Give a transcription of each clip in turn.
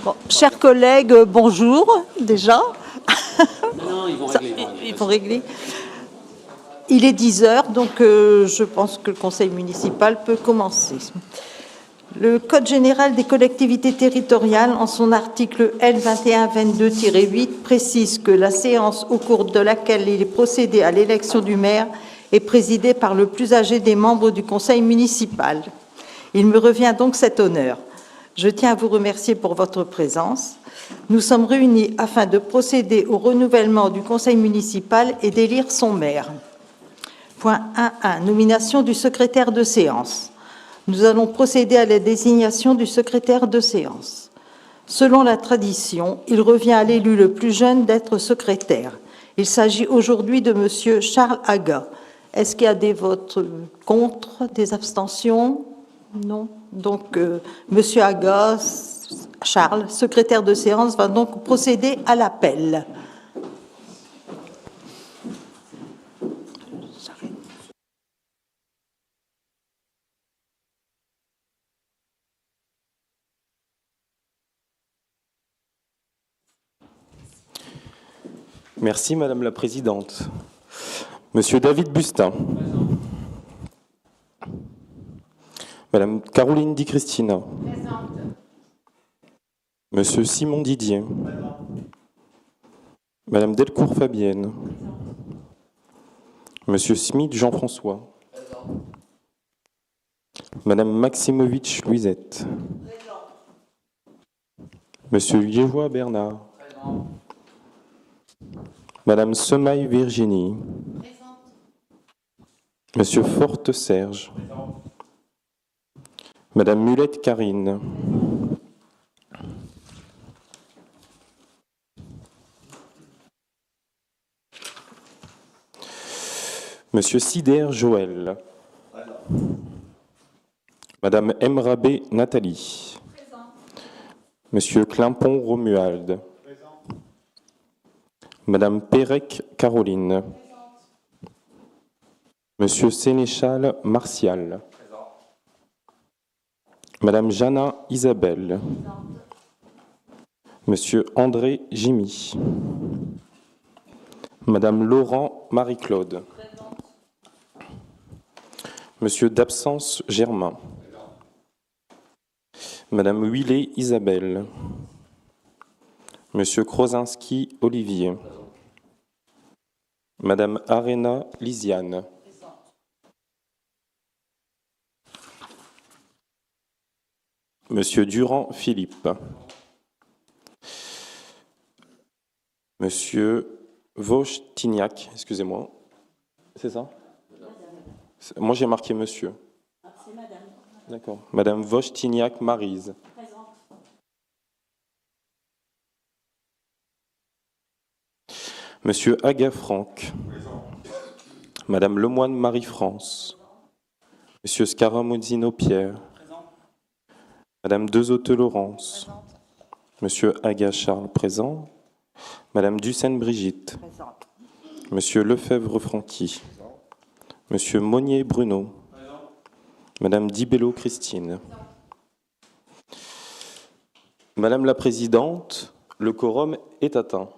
Bon, chers collègues, bonjour déjà. Non, ils vont régler. Ils vont régler. Il est 10 heures, donc je pense que le conseil municipal peut commencer. Le Code général des collectivités territoriales, en son article L2122-8, précise que la séance au cours de laquelle il est procédé à l'élection du maire est présidée par le plus âgé des membres du conseil municipal. Il me revient donc cet honneur. Je tiens à vous remercier pour votre présence. Nous sommes réunis afin de procéder au renouvellement du conseil municipal et d'élire son maire. Point 1.1. Nomination du secrétaire de séance. Nous allons procéder à la désignation du secrétaire de séance. Selon la tradition, il revient à l'élu le plus jeune d'être secrétaire. Il s'agit aujourd'hui de Monsieur Charles Aga. Est-ce qu'il y a des votes contre, des abstentions? Non. Donc, Monsieur Aga, Charles, secrétaire de séance, va donc procéder à l'appel. Merci Madame la Présidente. Monsieur David Bustin. Madame Caroline Di Cristina. Monsieur Simon Didier. Madame Delcourt Fabienne. Monsieur Smith Jean-François. Madame Maximovic Louisette. Monsieur Liégeois Bernard. Madame Semaille Virginie. Monsieur Forte Serge. Madame Mulette Karine. Monsieur Sider Joël. Madame Emrabé Nathalie. Monsieur Climpon Romuald. Madame Pérec Caroline. Monsieur Sénéchal Martial. Madame Jana Isabelle. Monsieur André Jimmy. Madame Laurent Marie-Claude. Monsieur d'absence Germain. Madame Huillet Isabelle. Monsieur Krozinski Olivier. Madame Arena Lisiane. Monsieur Durand Philippe. Monsieur Vauchtignac, excusez-moi. C'est ça? Moi j'ai marqué monsieur. C'est madame. D'accord. Madame Vauchtignac Maryse. Monsieur Aga Franck. Madame Lemoine Marie-France. Monsieur Scaramuzino Pierre. Madame Dezotte Laurence. Monsieur Aga Charles présent. Madame Dussène Brigitte. Monsieur Lefebvre Francky. Monsieur Monnier Bruno. Madame Dibello Christine. Madame la Présidente, le quorum est atteint.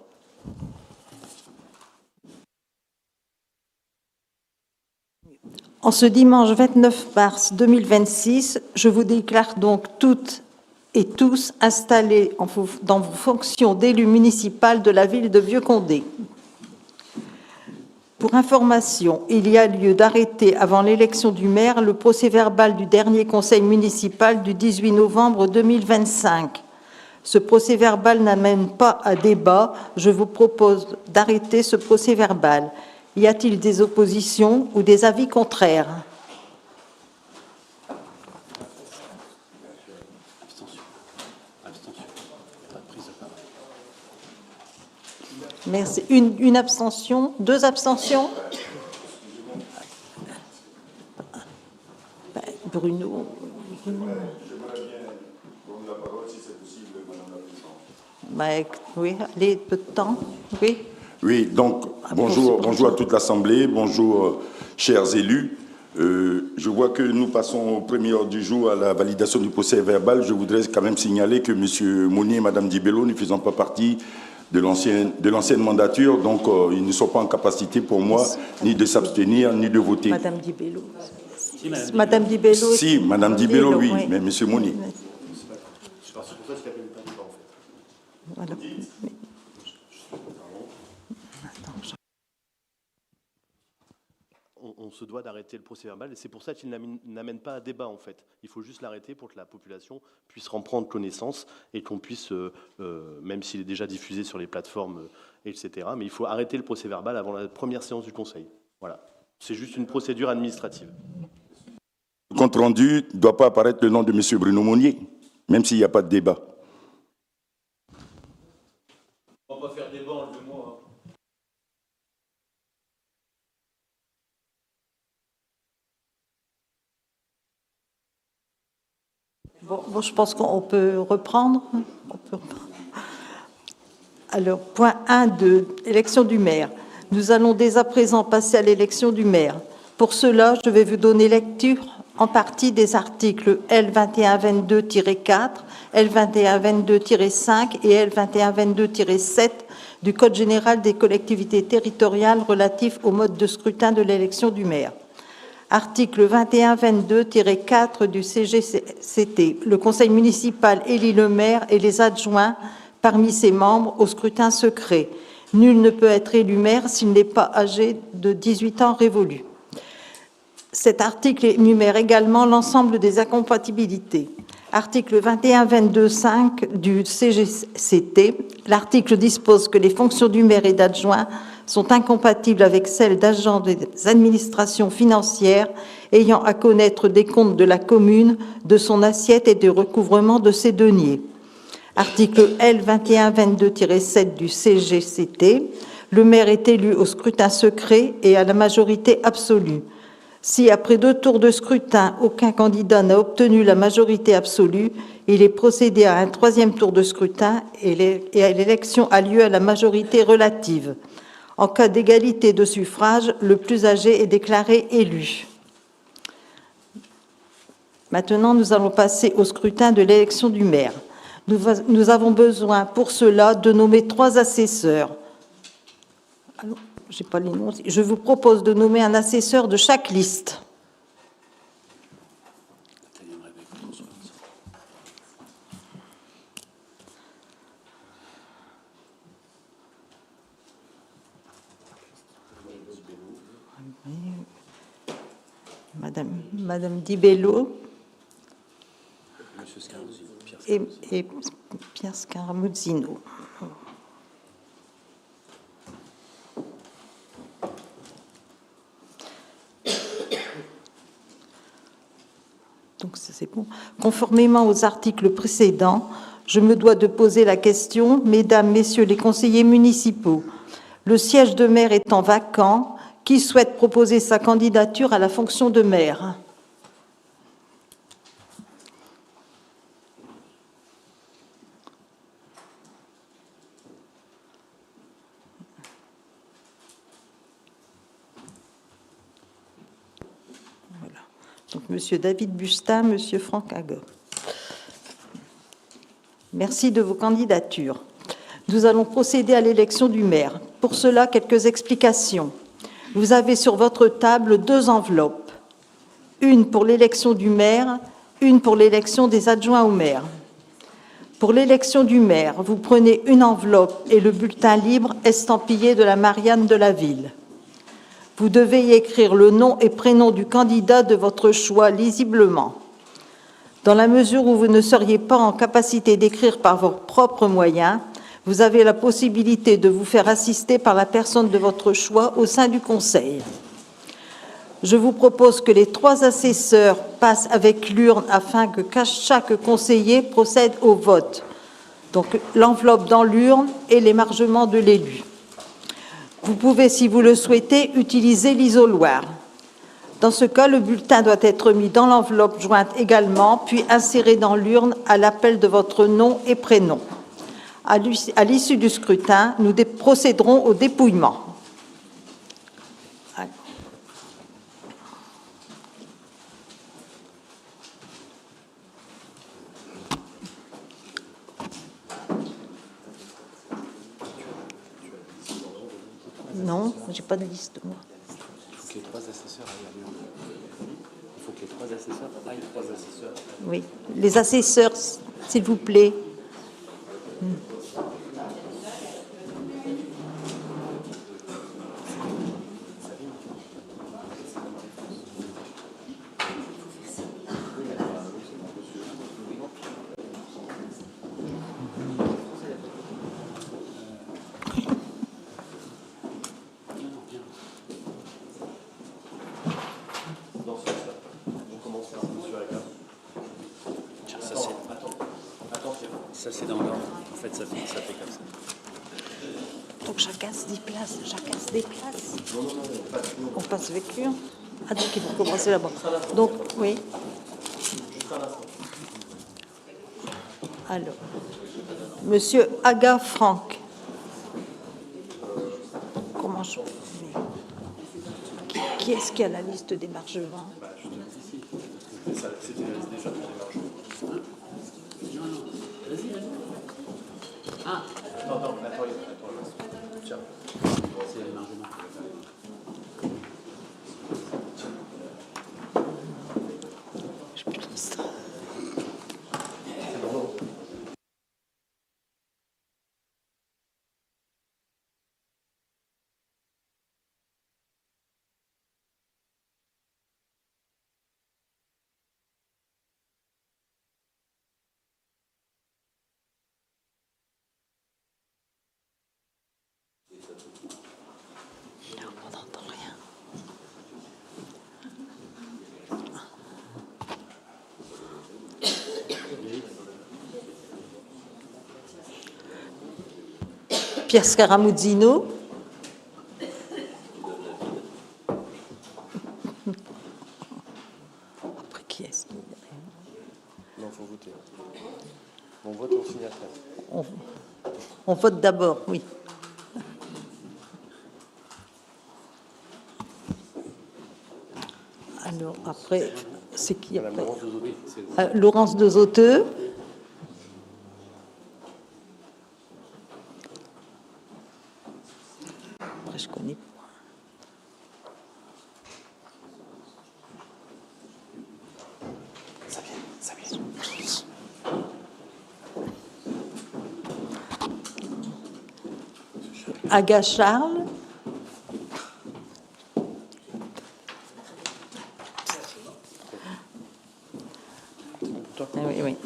En ce dimanche 29 mars 2026, je vous déclare donc toutes et tous installés dans vos fonctions d'élu municipal de la ville de Vieux-Condé. Pour information, il y a lieu d'arrêter avant l'élection du maire le procès-verbal du dernier conseil municipal du 18 novembre 2025. Ce procès-verbal n'amène pas à débat. Je vous propose d'arrêter ce procès-verbal. Y a-t-il des oppositions ou des avis contraires? Merci. Une abstention? Deux abstentions? Bruno. J'aimerais bien prendre la parole, si c'est possible, Madame la Présidente. Oui, allez, peu de temps. Oui. Oui, donc bonjour à toute l'Assemblée, bonjour chers élus. Je vois que nous passons au premier ordre du jour à la validation du procès verbal. Je voudrais quand même signaler que M. Monnier et Mme Dibello ne faisant pas partie de l'ancienne mandature, donc ils ne sont pas en capacité pour moi ni de s'abstenir ni de voter. Madame Dibello. Madame Dibello. Si, Mme Dibello, oui, mais M. Monnier. Voilà. On se doit d'arrêter le procès verbal et c'est pour ça qu'il n'amène pas à débat en fait. Il faut juste l'arrêter pour que la population puisse en prendre connaissance et qu'on puisse, même s'il est déjà diffusé sur les plateformes, etc., mais il faut arrêter le procès verbal avant la première séance du Conseil. Voilà. C'est juste une procédure administrative. Le compte rendu ne doit pas apparaître le nom de M. Bruno Monnier, même s'il n'y a pas de débat. On va pas faire débat en 2 mois. Bon, je pense qu'on peut reprendre. Alors, point 1.2, élection du maire. Nous allons dès à présent passer à l'élection du maire. Pour cela, je vais vous donner lecture en partie des articles L2122-4, L2122-5 et L2122-7 du Code général des collectivités territoriales relatif au mode de scrutin de l'élection du maire. Article 2122-4 du CGCT. Le conseil municipal élit le maire et les adjoints parmi ses membres au scrutin secret. Nul ne peut être élu maire s'il n'est pas âgé de 18 ans révolus. Cet article énumère également l'ensemble des incompatibilités. Article 21-22-5 du CGCT. L'article dispose que les fonctions du maire et d'adjoint sont incompatibles avec celles d'agents des administrations financières ayant à connaître des comptes de la commune, de son assiette et du recouvrement de ses deniers. Article L2122-7 du CGCT. Le maire est élu au scrutin secret et à la majorité absolue. Si, après 2 tours de scrutin, aucun candidat n'a obtenu la majorité absolue, il est procédé à un 3e tour de scrutin et l'élection a lieu à la majorité relative. En cas d'égalité de suffrage, le plus âgé est déclaré élu. Maintenant, nous allons passer au scrutin de l'élection du maire. Nous avons besoin pour cela de nommer 3 assesseurs. Alors, j'ai pas les noms. Je vous propose de nommer un assesseur de chaque liste. Madame Dibello et Pierre Scaramuzzino. Donc c'est bon. Conformément aux articles précédents, je me dois de poser la question, Mesdames, Messieurs les conseillers municipaux, le siège de maire étant vacant, qui souhaite proposer sa candidature à la fonction de maire? Voilà. Donc, Monsieur David Bustin, Monsieur Franck Hagot. Merci de vos candidatures. Nous allons procéder à l'élection du maire. Pour cela, quelques explications. Vous avez sur votre table 2 enveloppes, une pour l'élection du maire, une pour l'élection des adjoints au maire. Pour l'élection du maire, vous prenez une enveloppe et le bulletin libre estampillé de la Marianne de la ville. Vous devez y écrire le nom et prénom du candidat de votre choix lisiblement. Dans la mesure où vous ne seriez pas en capacité d'écrire par vos propres moyens, vous avez la possibilité de vous faire assister par la personne de votre choix au sein du Conseil. Je vous propose que les 3 assesseurs passent avec l'urne afin que chaque conseiller procède au vote. Donc l'enveloppe dans l'urne et l'émargement de l'élu. Vous pouvez, si vous le souhaitez, utiliser l'isoloir. Dans ce cas, le bulletin doit être mis dans l'enveloppe jointe également, puis inséré dans l'urne à l'appel de votre nom et prénom. À l'issue du scrutin, nous procéderons au dépouillement. Non, j'ai pas de liste, moi. Il faut que les trois assesseurs aillent à Lyon. Il faut que les trois assesseurs aillent, trois assesseurs. Oui, les assesseurs, s'il vous plaît. Tiens, ça c'est dans l'ordre. En fait, ça fait comme ça. Donc chacun se déplace, chacun se déplace. On passe avec lui. Ah, donc il faut commencer là-bas. Donc, oui. Alors, Monsieur Aga Franck. Comment je fais? Qui est-ce qui a la liste des marchevins? C'est le largement. Je peux plus ça. Non, on n'entend rien. Pierre Scaramuzzino. Après, qui est-ce? Non, il faut voter. On vote, on signe après. On vote d'abord, oui. Alors, après, c'est qui Madame après? Laurence de Zotey. Laurence de Zoteux. Après, je connais pas. Ça vient. Aga Charles. Ah oui, oui.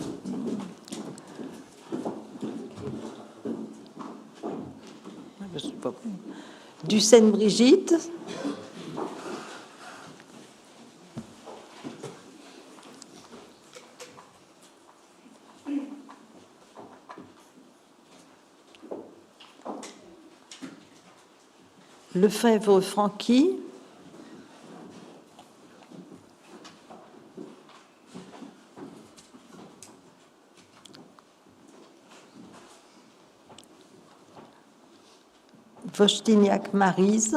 Ah, je sais pas. Ducène Brigitte. Lefebvre Francky. Vostignac Maryse.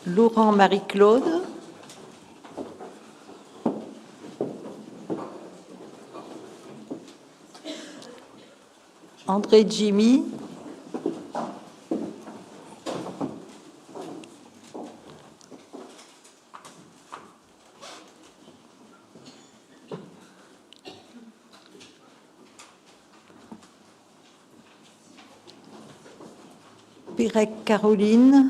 Laurent Marie-Claude. André Jimmy. Pérec Caroline.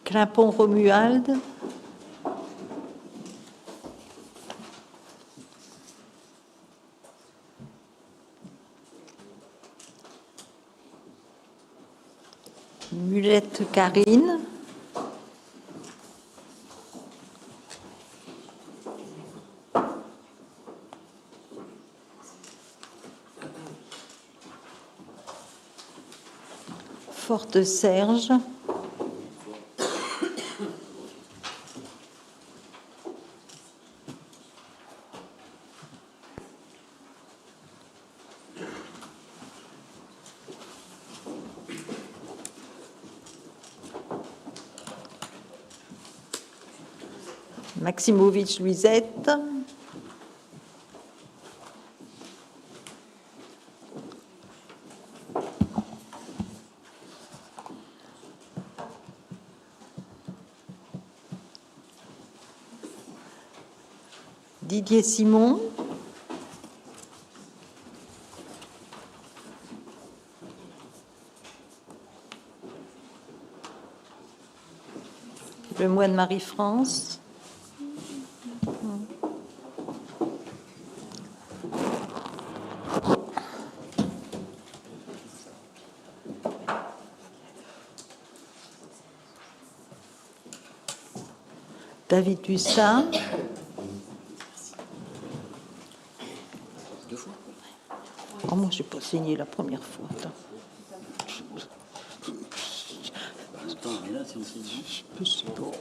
Clapon Romuald. Mulette Karine. Forte Serge. Maximovic Louisette. Didier Simon. Lemoine Marie-France. David Dussin. Oh, moi, je n'ai pas signé la première fois. Attends. Je sais pas.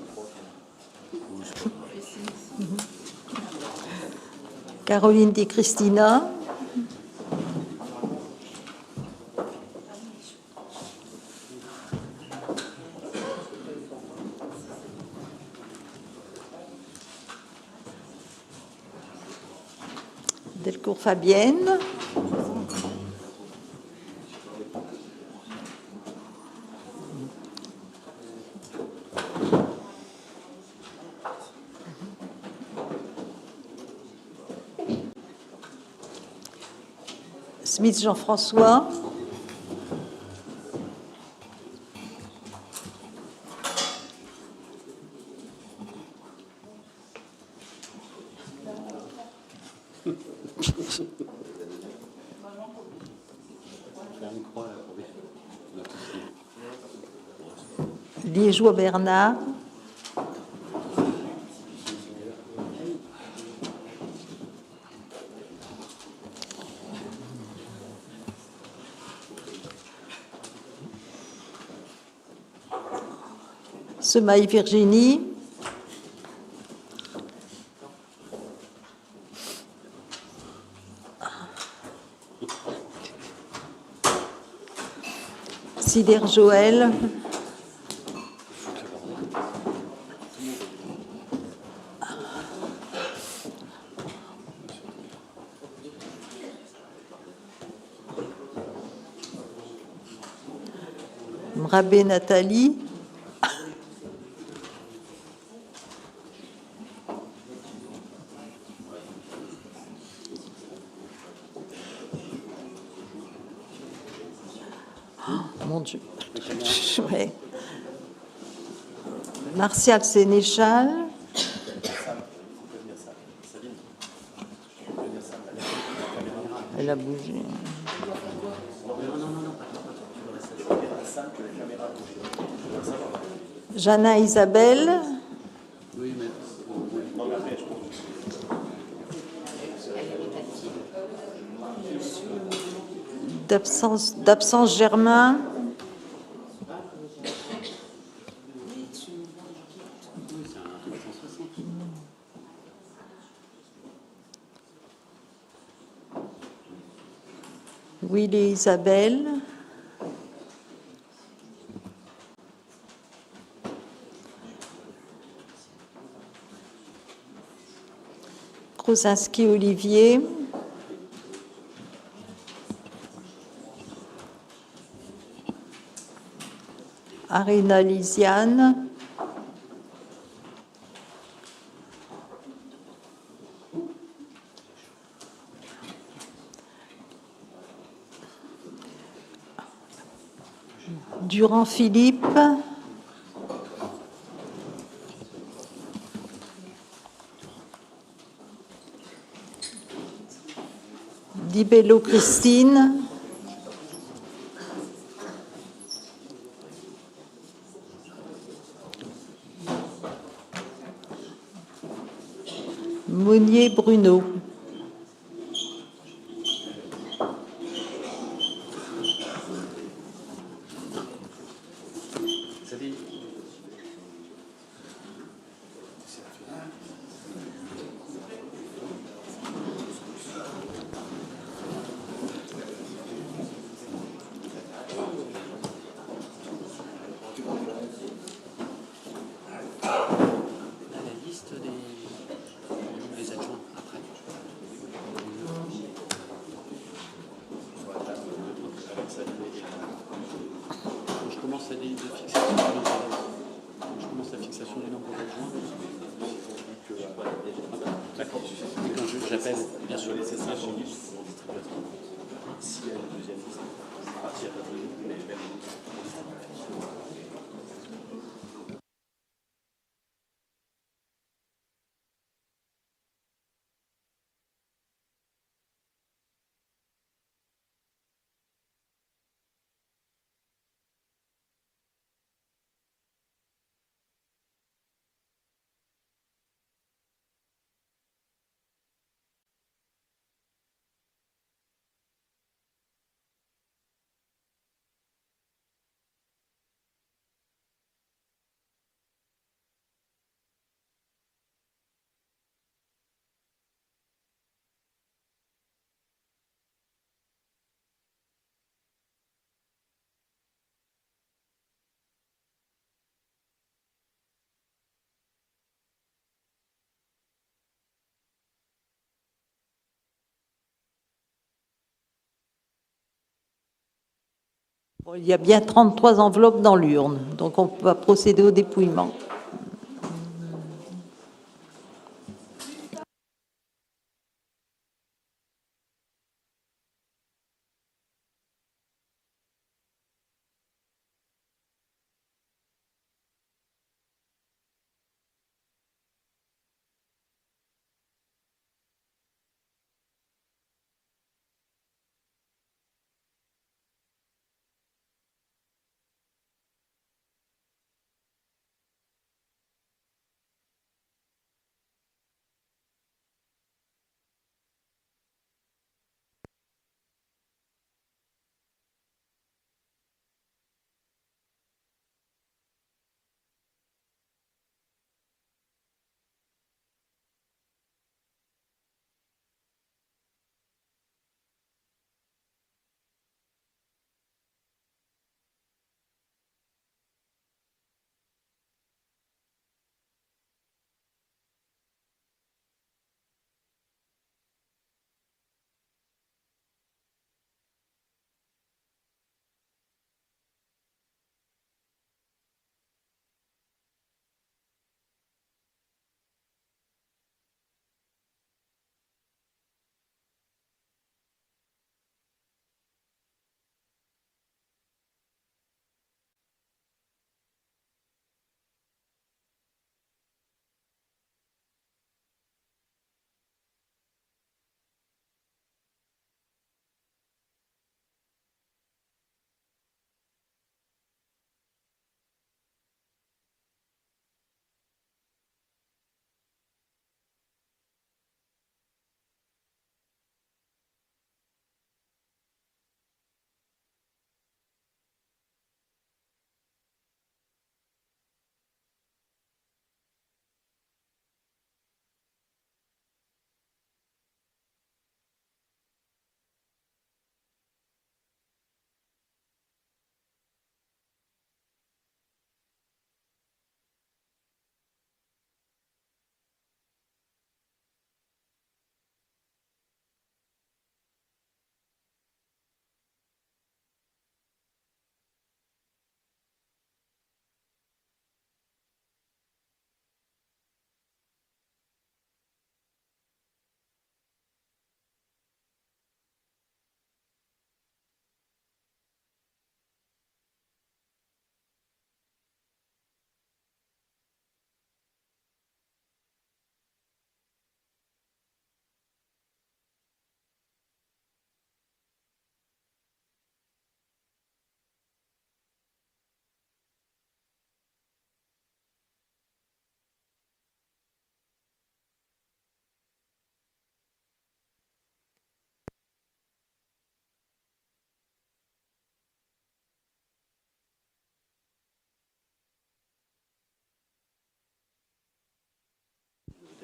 Caroline Di Cristina. Delcourt Fabienne. Smith Jean-François. Liégeois Bernard. Semaille Virginie. Sider Joël. Mrabé Nathalie. Mon Dieu. Ouais. Martial Sénéchal. Elle a bougé. Jana Isabelle. D'absence Germain. Willy Isabelle. Krosinski Olivier. Arena Lisiane. Durand Philippe. Dibello Christine. Monnier Bruno. La liste des J'appelle, bien sûr. S'il y a une deuxième liste, s'il y a pas de deuxième, mais même Bon, il y a bien 33 enveloppes dans l'urne, donc on va procéder au dépouillement.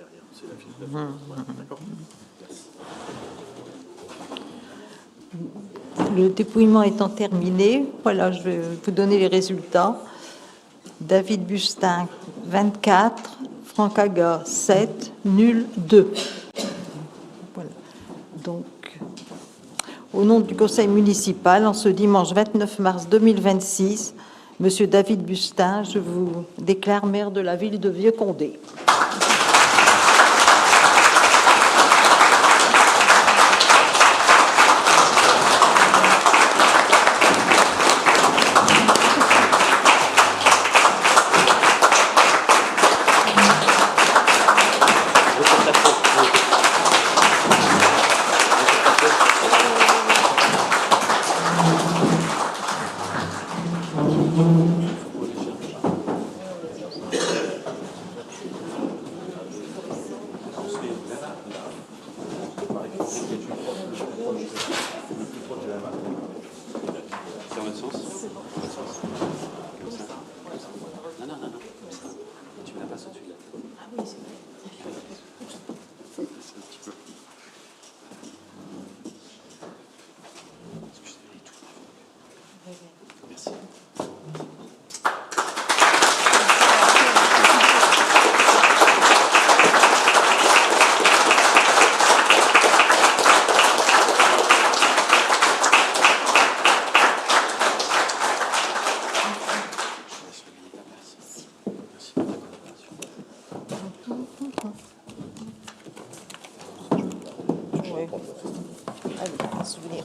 derrière, c'est la fiche d'affaires. Voilà, d'accord. Le dépouillement étant terminé, voilà, je vais vous donner les résultats. David Bustin, 24, Franck Aga, 7, nul, 2. Voilà. Donc, au nom du conseil municipal, en ce dimanche 29 mars 2026, Monsieur David Bustin, je vous déclare maire de la ville de Vieux-Condé. C'est dans l'autre sens. Non, non, non, non. Comme ça. Tu me la passes au-dessus de la tête. Ah oui, c'est vrai. C'est un petit peu. Merci. Ouais. Allez, un souvenir.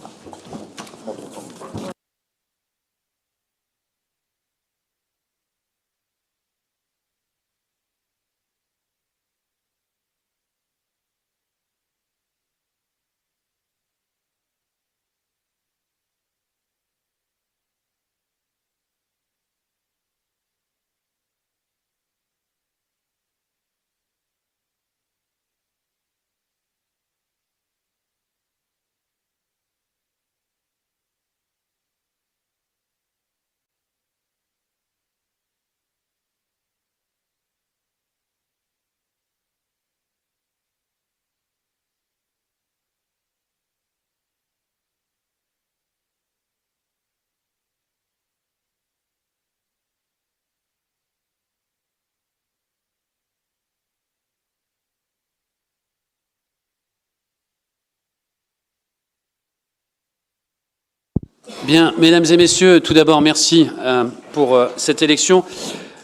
Bien, mesdames et messieurs, tout d'abord, merci pour cette élection.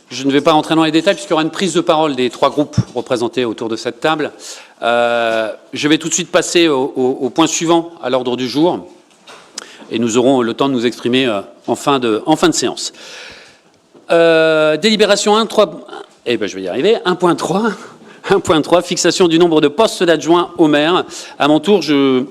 Je ne vais pas rentrer dans les détails puisqu'il y aura une prise de parole des trois groupes représentés autour de cette table. Je vais tout de suite passer au point suivant à l'ordre du jour et nous aurons le temps de nous exprimer en fin de séance. Délibération 1, 3... Eh bien, je vais y arriver. 1.3. 1.3, fixation du nombre de postes d'adjoints au maire. À mon tour, je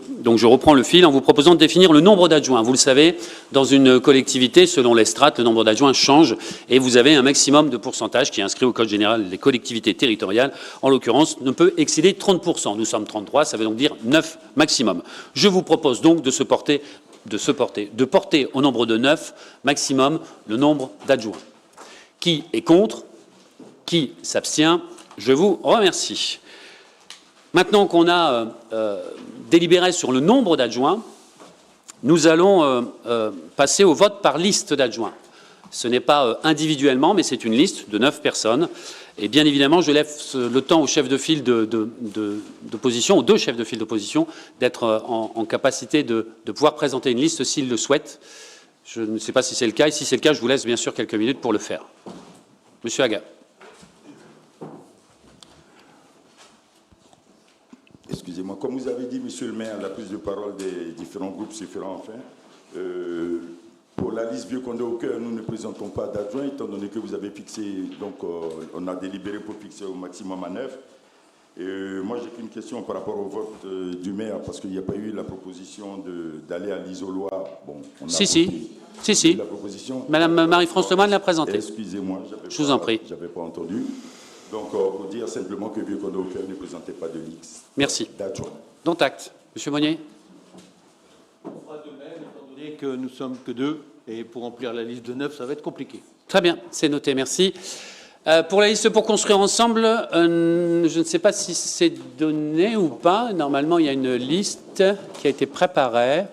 reprends le fil en vous proposant de définir le nombre d'adjoints. Vous le savez, dans une collectivité, selon les strates, le nombre d'adjoints change et vous avez un maximum de pourcentage qui est inscrit au Code général des collectivités territoriales. En l'occurrence, ne peut excéder 30%. Nous sommes 33, ça veut donc dire 9 maximum. Je vous propose donc de porter au nombre de 9 maximum le nombre d'adjoints. Qui est contre? Qui s'abstient? Je vous remercie. Maintenant qu'on a délibéré sur le nombre d'adjoints, nous allons passer au vote par liste d'adjoints. Ce n'est pas individuellement, mais c'est une liste de 9 personnes. Et bien évidemment, je laisse le temps aux chefs de file d'opposition, aux deux chefs de file d'opposition, d'être en capacité de pouvoir présenter une liste s'ils le souhaitent. Je ne sais pas si c'est le cas. Et si c'est le cas, je vous laisse bien sûr quelques minutes pour le faire. Monsieur Aga. Excusez-moi, comme vous avez dit, monsieur le maire, la prise de parole des différents groupes suffira enfin. Pour la liste Vieux Condé au cœur, nous ne présentons pas d'adjoint, étant donné que vous avez fixé, donc on a délibéré pour fixer au maximum à 9. Moi, j'ai qu'une question par rapport au vote du maire, parce qu'il n'y a pas eu la proposition d'aller à l'isoloir. Bon, on a Si. La proposition. Madame Marie-France Lemoine l'a présentée. Excusez-moi, je vous en prie. J'avais pas entendu. Donc, pour dire simplement que Vieux Condé au cœur ne présentait pas de liste. Merci. D'adjoint. Dont acte. Monsieur Monnier. On fera de même, étant donné que nous sommes que 2, et pour remplir la liste de 9, ça va être compliqué. Très bien, c'est noté, merci. Pour la liste pour construire ensemble, je ne sais pas si c'est donné ou pas. Normalement, il y a une liste qui a été préparée.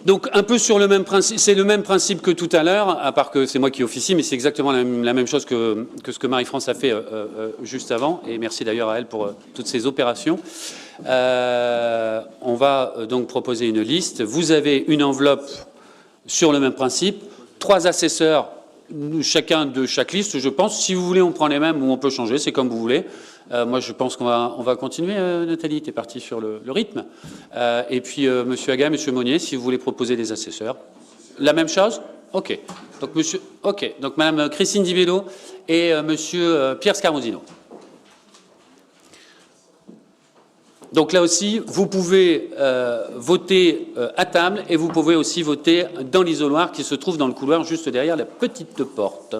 Donc, un peu sur le même principe, c'est le même principe que tout à l'heure, à part que c'est moi qui officie, mais c'est exactement la même chose que ce que Marie-France a fait juste avant, et merci d'ailleurs à elle pour toutes ces opérations. On va donc proposer une liste. Vous avez une enveloppe sur le même principe, 3 assesseurs, chacun de chaque liste, je pense. Si vous voulez, on prend les mêmes ou on peut changer, c'est comme vous voulez. Moi, je pense qu'on va continuer, Nathalie, tu es partie sur le rythme. Et puis, Monsieur Aga, Monsieur Monnier, si vous voulez proposer des assesseurs. La même chose? OK. Donc, Madame Christine Di Bello et Monsieur Pierre Scarmosino. Donc là aussi, vous pouvez voter à table et vous pouvez aussi voter dans l'isoloir qui se trouve dans le couloir juste derrière la petite porte.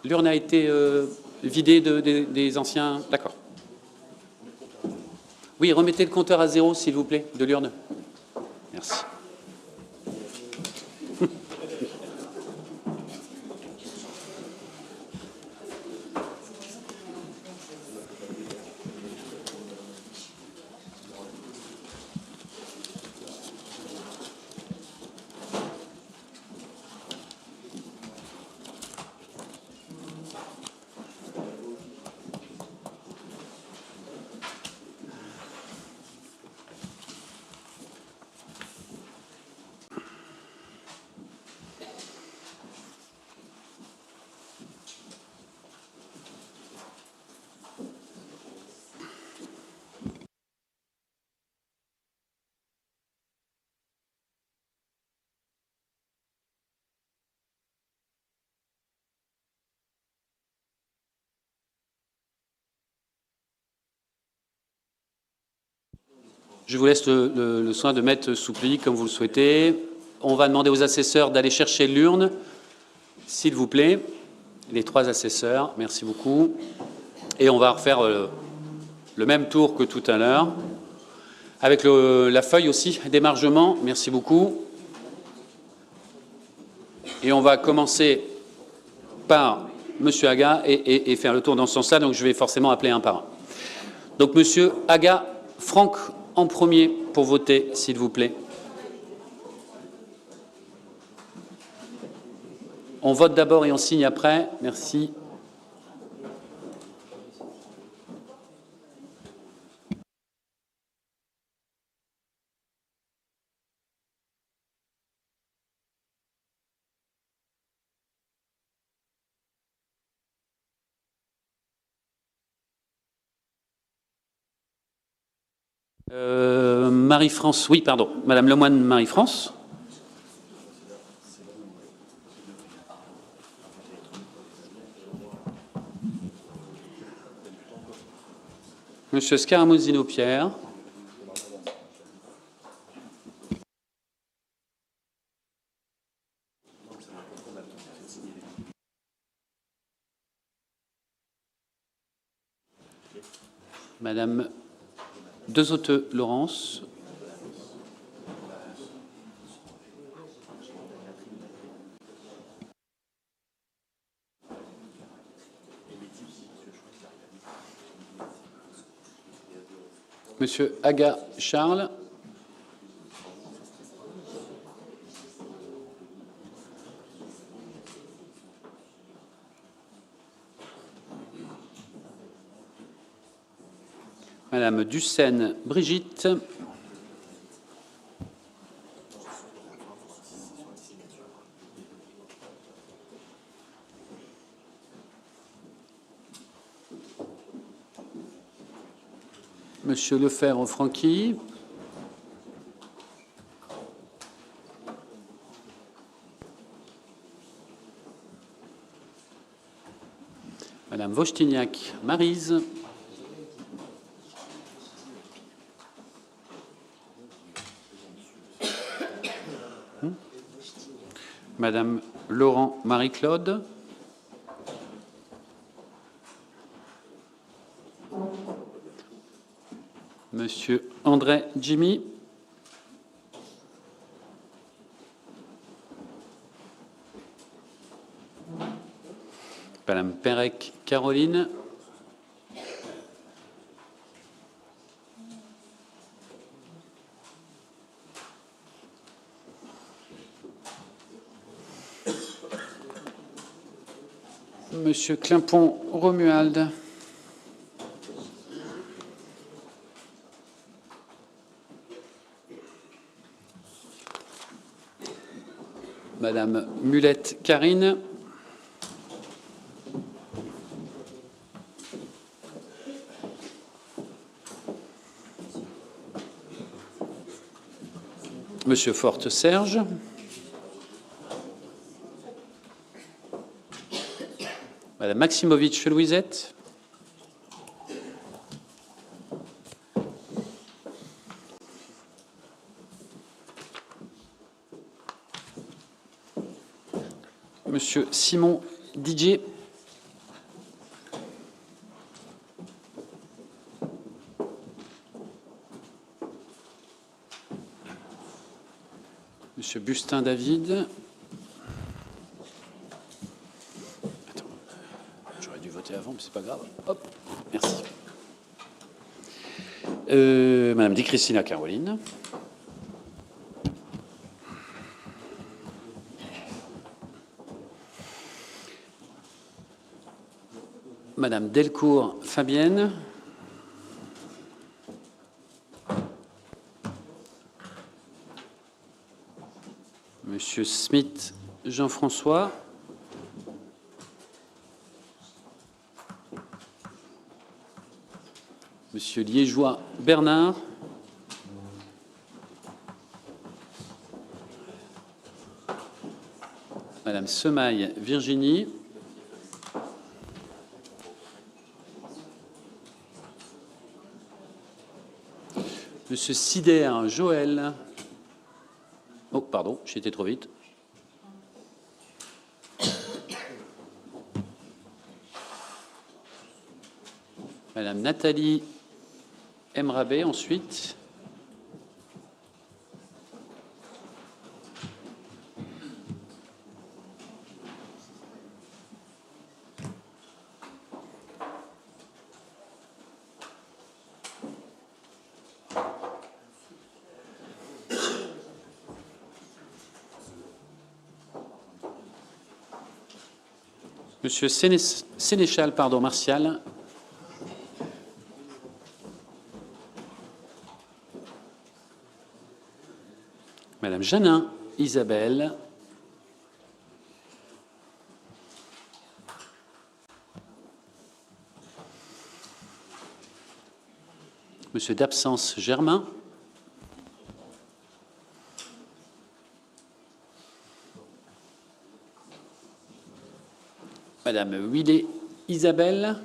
L'urne a été vidée des anciens... D'accord. Oui, remettez le compteur à 0, s'il vous plaît, de l'urne. Merci. Je vous laisse le soin de mettre sous pli comme vous le souhaitez. On va demander aux assesseurs d'aller chercher l'urne, s'il vous plaît. Les 3 assesseurs, merci beaucoup. Et on va refaire le même tour que tout à l'heure. Avec la feuille aussi d'émargement, merci beaucoup. Et on va commencer par M. Aga et faire le tour dans ce sens-là. Donc je vais forcément appeler un par un. Donc M. Aga, Franck en premier pour voter, s'il vous plaît. On vote d'abord et on signe après. Merci. Marie-France, oui, pardon. Madame Lemoine, Marie-France. Monsieur Scaramouzzino-Pierre. Madame Desauteux-Laurence. Monsieur Aga Charles. Madame Dussène Brigitte. Monsieur Lefebvre-Franqui. Madame Vostignac-Maryse. Madame Laurent Marie-Claude. Monsieur André Jimmy. Madame Pérec Caroline. Monsieur Climpon Romuald. Madame Mulette Karine. Monsieur Forte Serge. Madame Maximovic Louisette. Monsieur Simon Didier. Monsieur Bustin David. Attends, j'aurais dû voter avant, mais c'est pas grave. Hop, merci. Madame Di Cristina Caroline. Madame Delcourt Fabienne. Monsieur Smith Jean-François. Monsieur Liégeois Bernard. Madame Semaille Virginie. Monsieur Sider Joël. Oh, pardon, j'ai été trop vite. Madame Nathalie Emrabé, ensuite. Monsieur Sénéchal, pardon, Martial. Madame Janin, Isabelle. Monsieur d'absence, Germain. Madame Huillet, Isabelle.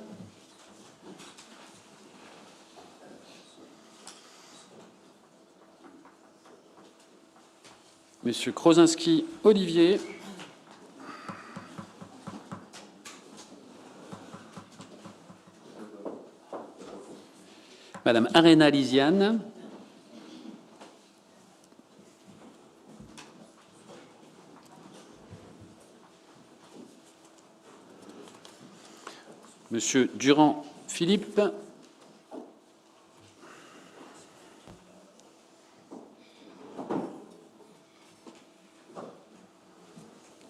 Monsieur Krosinski, Olivier. Madame Arena Lisiane. Monsieur Durand Philippe.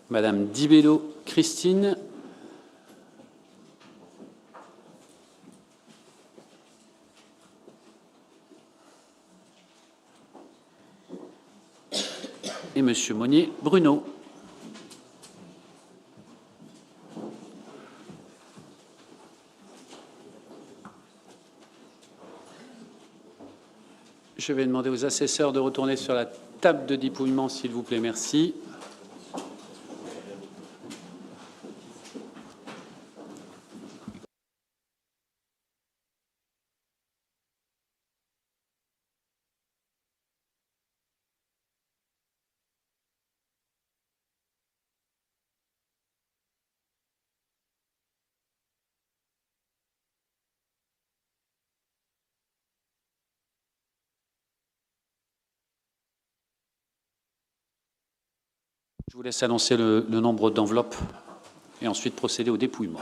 Madame Dibello Christine. Et Monsieur Monnier Bruno. Je vais demander aux assesseurs de retourner sur la table de dépouillement, s'il vous plaît. Merci. Je vous laisse annoncer le nombre d'enveloppes et ensuite procéder au dépouillement.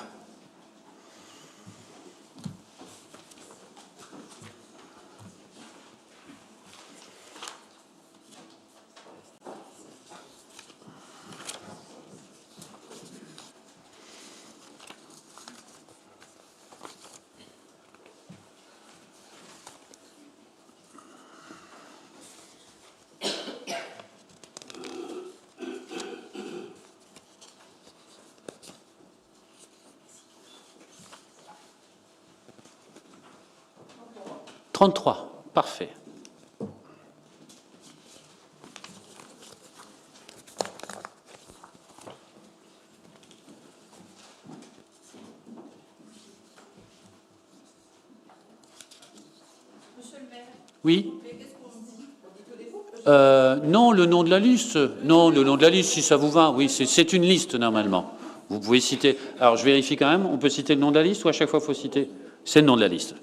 « 33 », parfait. Monsieur le maire. Oui. Mais qu'est-ce qu'on dit? On dit que des faux? Non, le nom de la liste. Non, le nom de la liste, si ça vous va. Oui, c'est une liste, normalement. Vous pouvez citer... Alors, je vérifie quand même. On peut citer le nom de la liste ou à chaque fois, il faut citer... C'est le nom de la liste.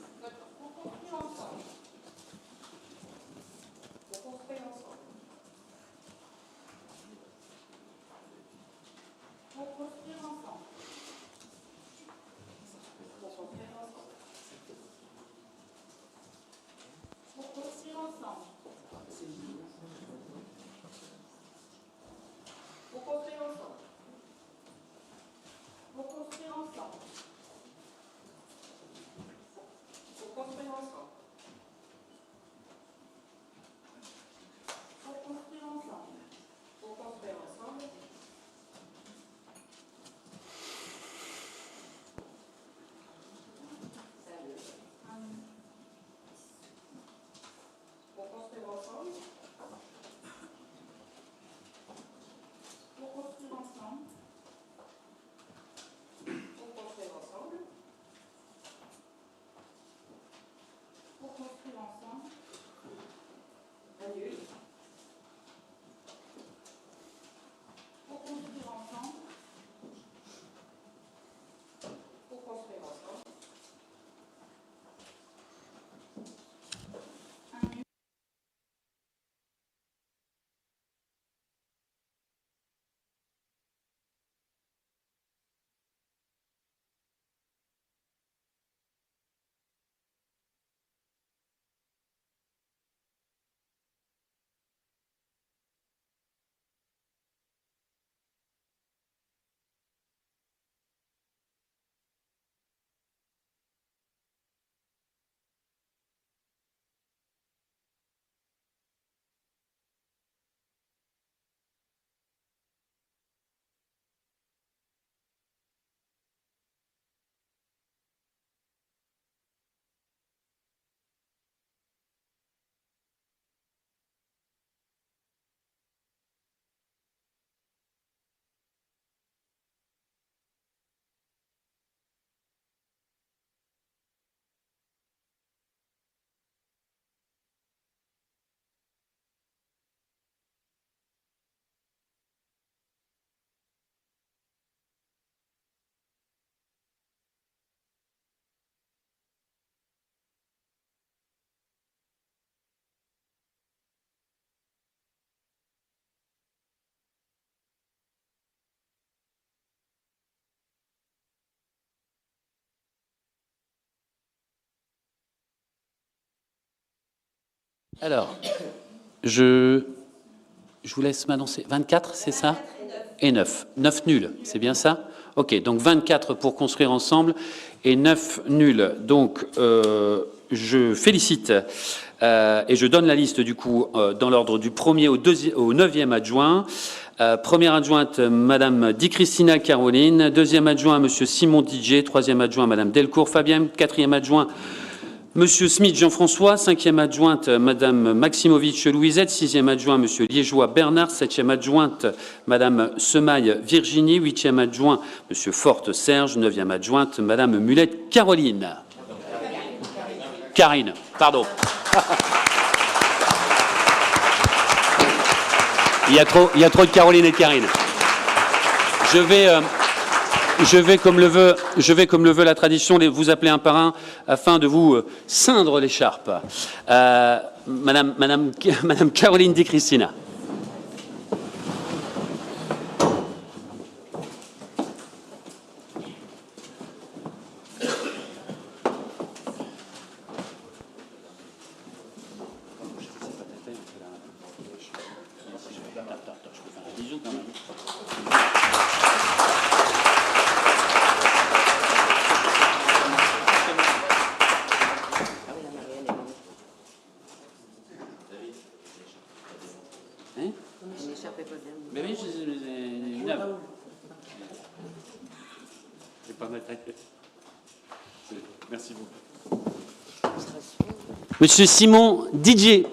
Alors, je vous laisse m'annoncer. 24, c'est ça? Et 9. 9 nuls, c'est bien ça? OK, donc 24 pour construire ensemble et 9 nuls. Donc, je félicite et je donne la liste du coup dans l'ordre du premier au 9e adjoint. Première adjointe, Madame Di Cristina Caroline. Deuxième adjoint, Monsieur Simon Didier. Troisième adjoint, Madame Delcourt Fabienne. Quatrième adjoint, Monsieur Smith Jean-François. Cinquième adjointe, Madame Maximovic Louisette. Sixième adjoint, Monsieur Liégeois Bernard. Septième adjointe, Madame Semaille Virginie. Huitième adjoint, Monsieur Forte Serge. Neuvième adjointe, Madame Mulette Caroline. Karine, pardon. Il y a trop de Caroline et de Karine. Je vais, comme le veut la tradition, vous appeler un par un afin de vous ceindre l'écharpe. Madame Caroline Di Cristina. Mais oui, je pas mal traité. Merci beaucoup. Monsieur Simon Didier.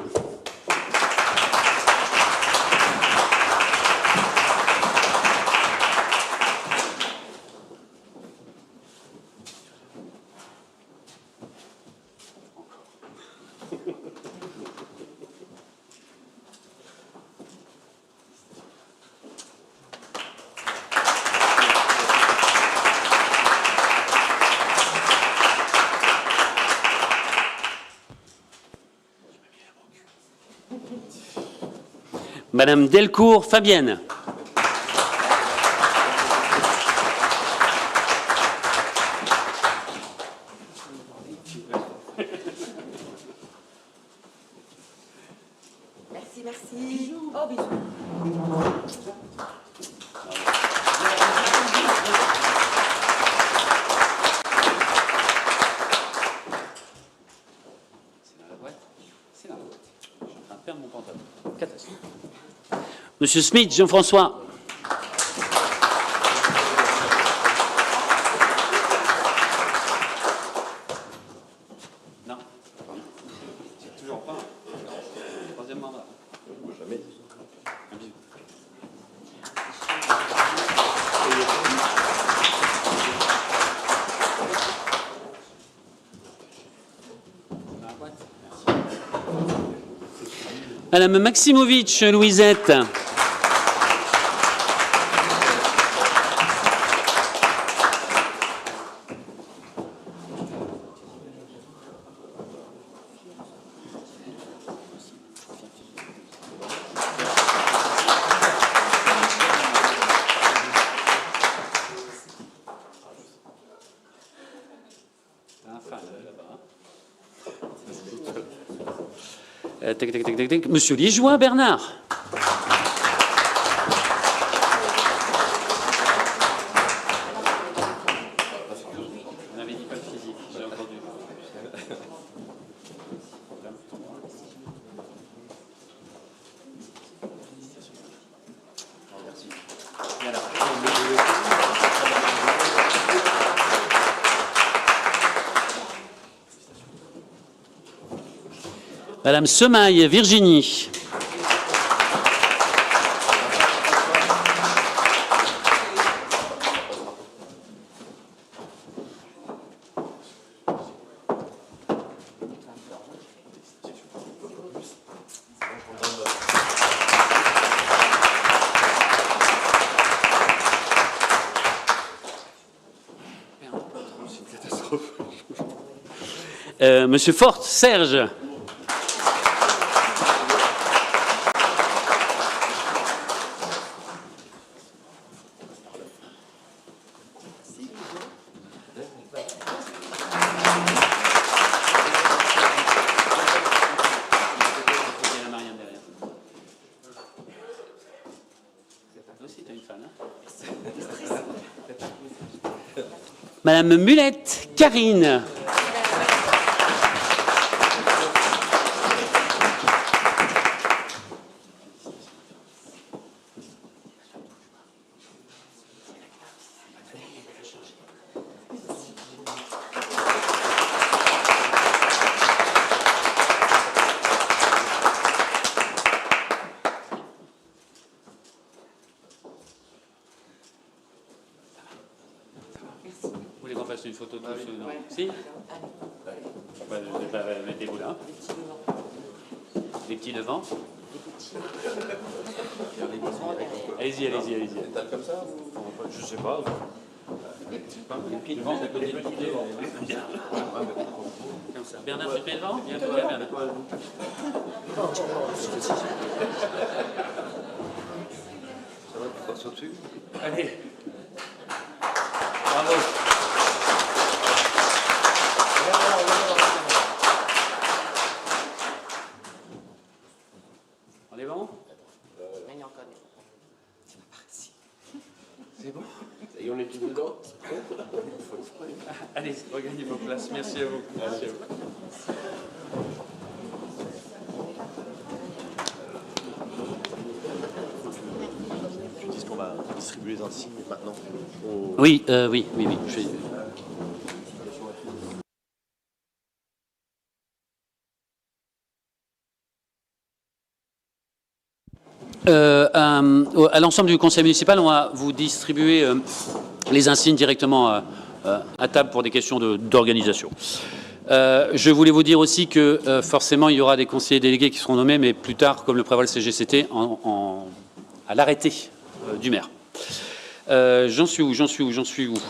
Madame Delcourt Fabienne. Merci, merci. Oh, bisous. Monsieur Smith Jean-François. Non. Toujours pas. Troisième mandat. Jamais. Un bisou. Madame Maximovic Louisette. Monsieur Liégeois Bernard. On avait dit pas le physique, j'ai entendu. Madame Semaille Virginie. Monsieur Forte Serge. Madame Mulette Karine. Vous voulez qu'on fasse une photo de tous Si mettez-vous là. Les petits devant. Allez-y, allez-y, allez-y. Comme ça je sais pas. Les pieds devant, les pieds devant. Bien. Comme ça. Bernard, tu te mets devant? Viens, Bernard. Ça va, tu passes au-dessus? Allez. Bravo. On est bon? C'est bon? Et on est tous dedans? Allez, regagnez vos places. Merci à vous. Merci à vous. Je dis qu'on va distribuer les insignes maintenant. Oui, oui. À l'ensemble du conseil municipal, on va vous distribuer les insignes directement à table pour des questions d'organisation. Je voulais vous dire aussi que forcément, il y aura des conseillers délégués qui seront nommés, mais plus tard, comme le prévoit le CGCT, à l'arrêté du maire. J'en suis où?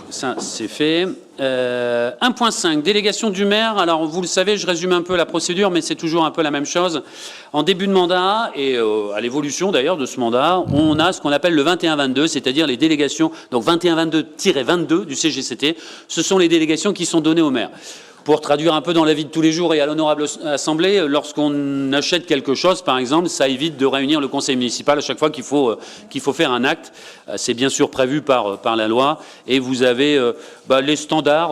Ça, c'est fait. 1.5, délégation du maire. Alors, vous le savez, je résume un peu la procédure, mais c'est toujours un peu la même chose. En début de mandat, et à l'évolution d'ailleurs de ce mandat, on a ce qu'on appelle le 21-22, c'est-à-dire les délégations, donc 21-22-22 du CGCT, ce sont les délégations qui sont données au maire. Pour traduire un peu dans la vie de tous les jours et à l'honorable assemblée, lorsqu'on achète quelque chose, par exemple, ça évite de réunir le conseil municipal à chaque fois qu'il faut faire un acte. C'est bien sûr prévu par la loi. Et vous avez les standards.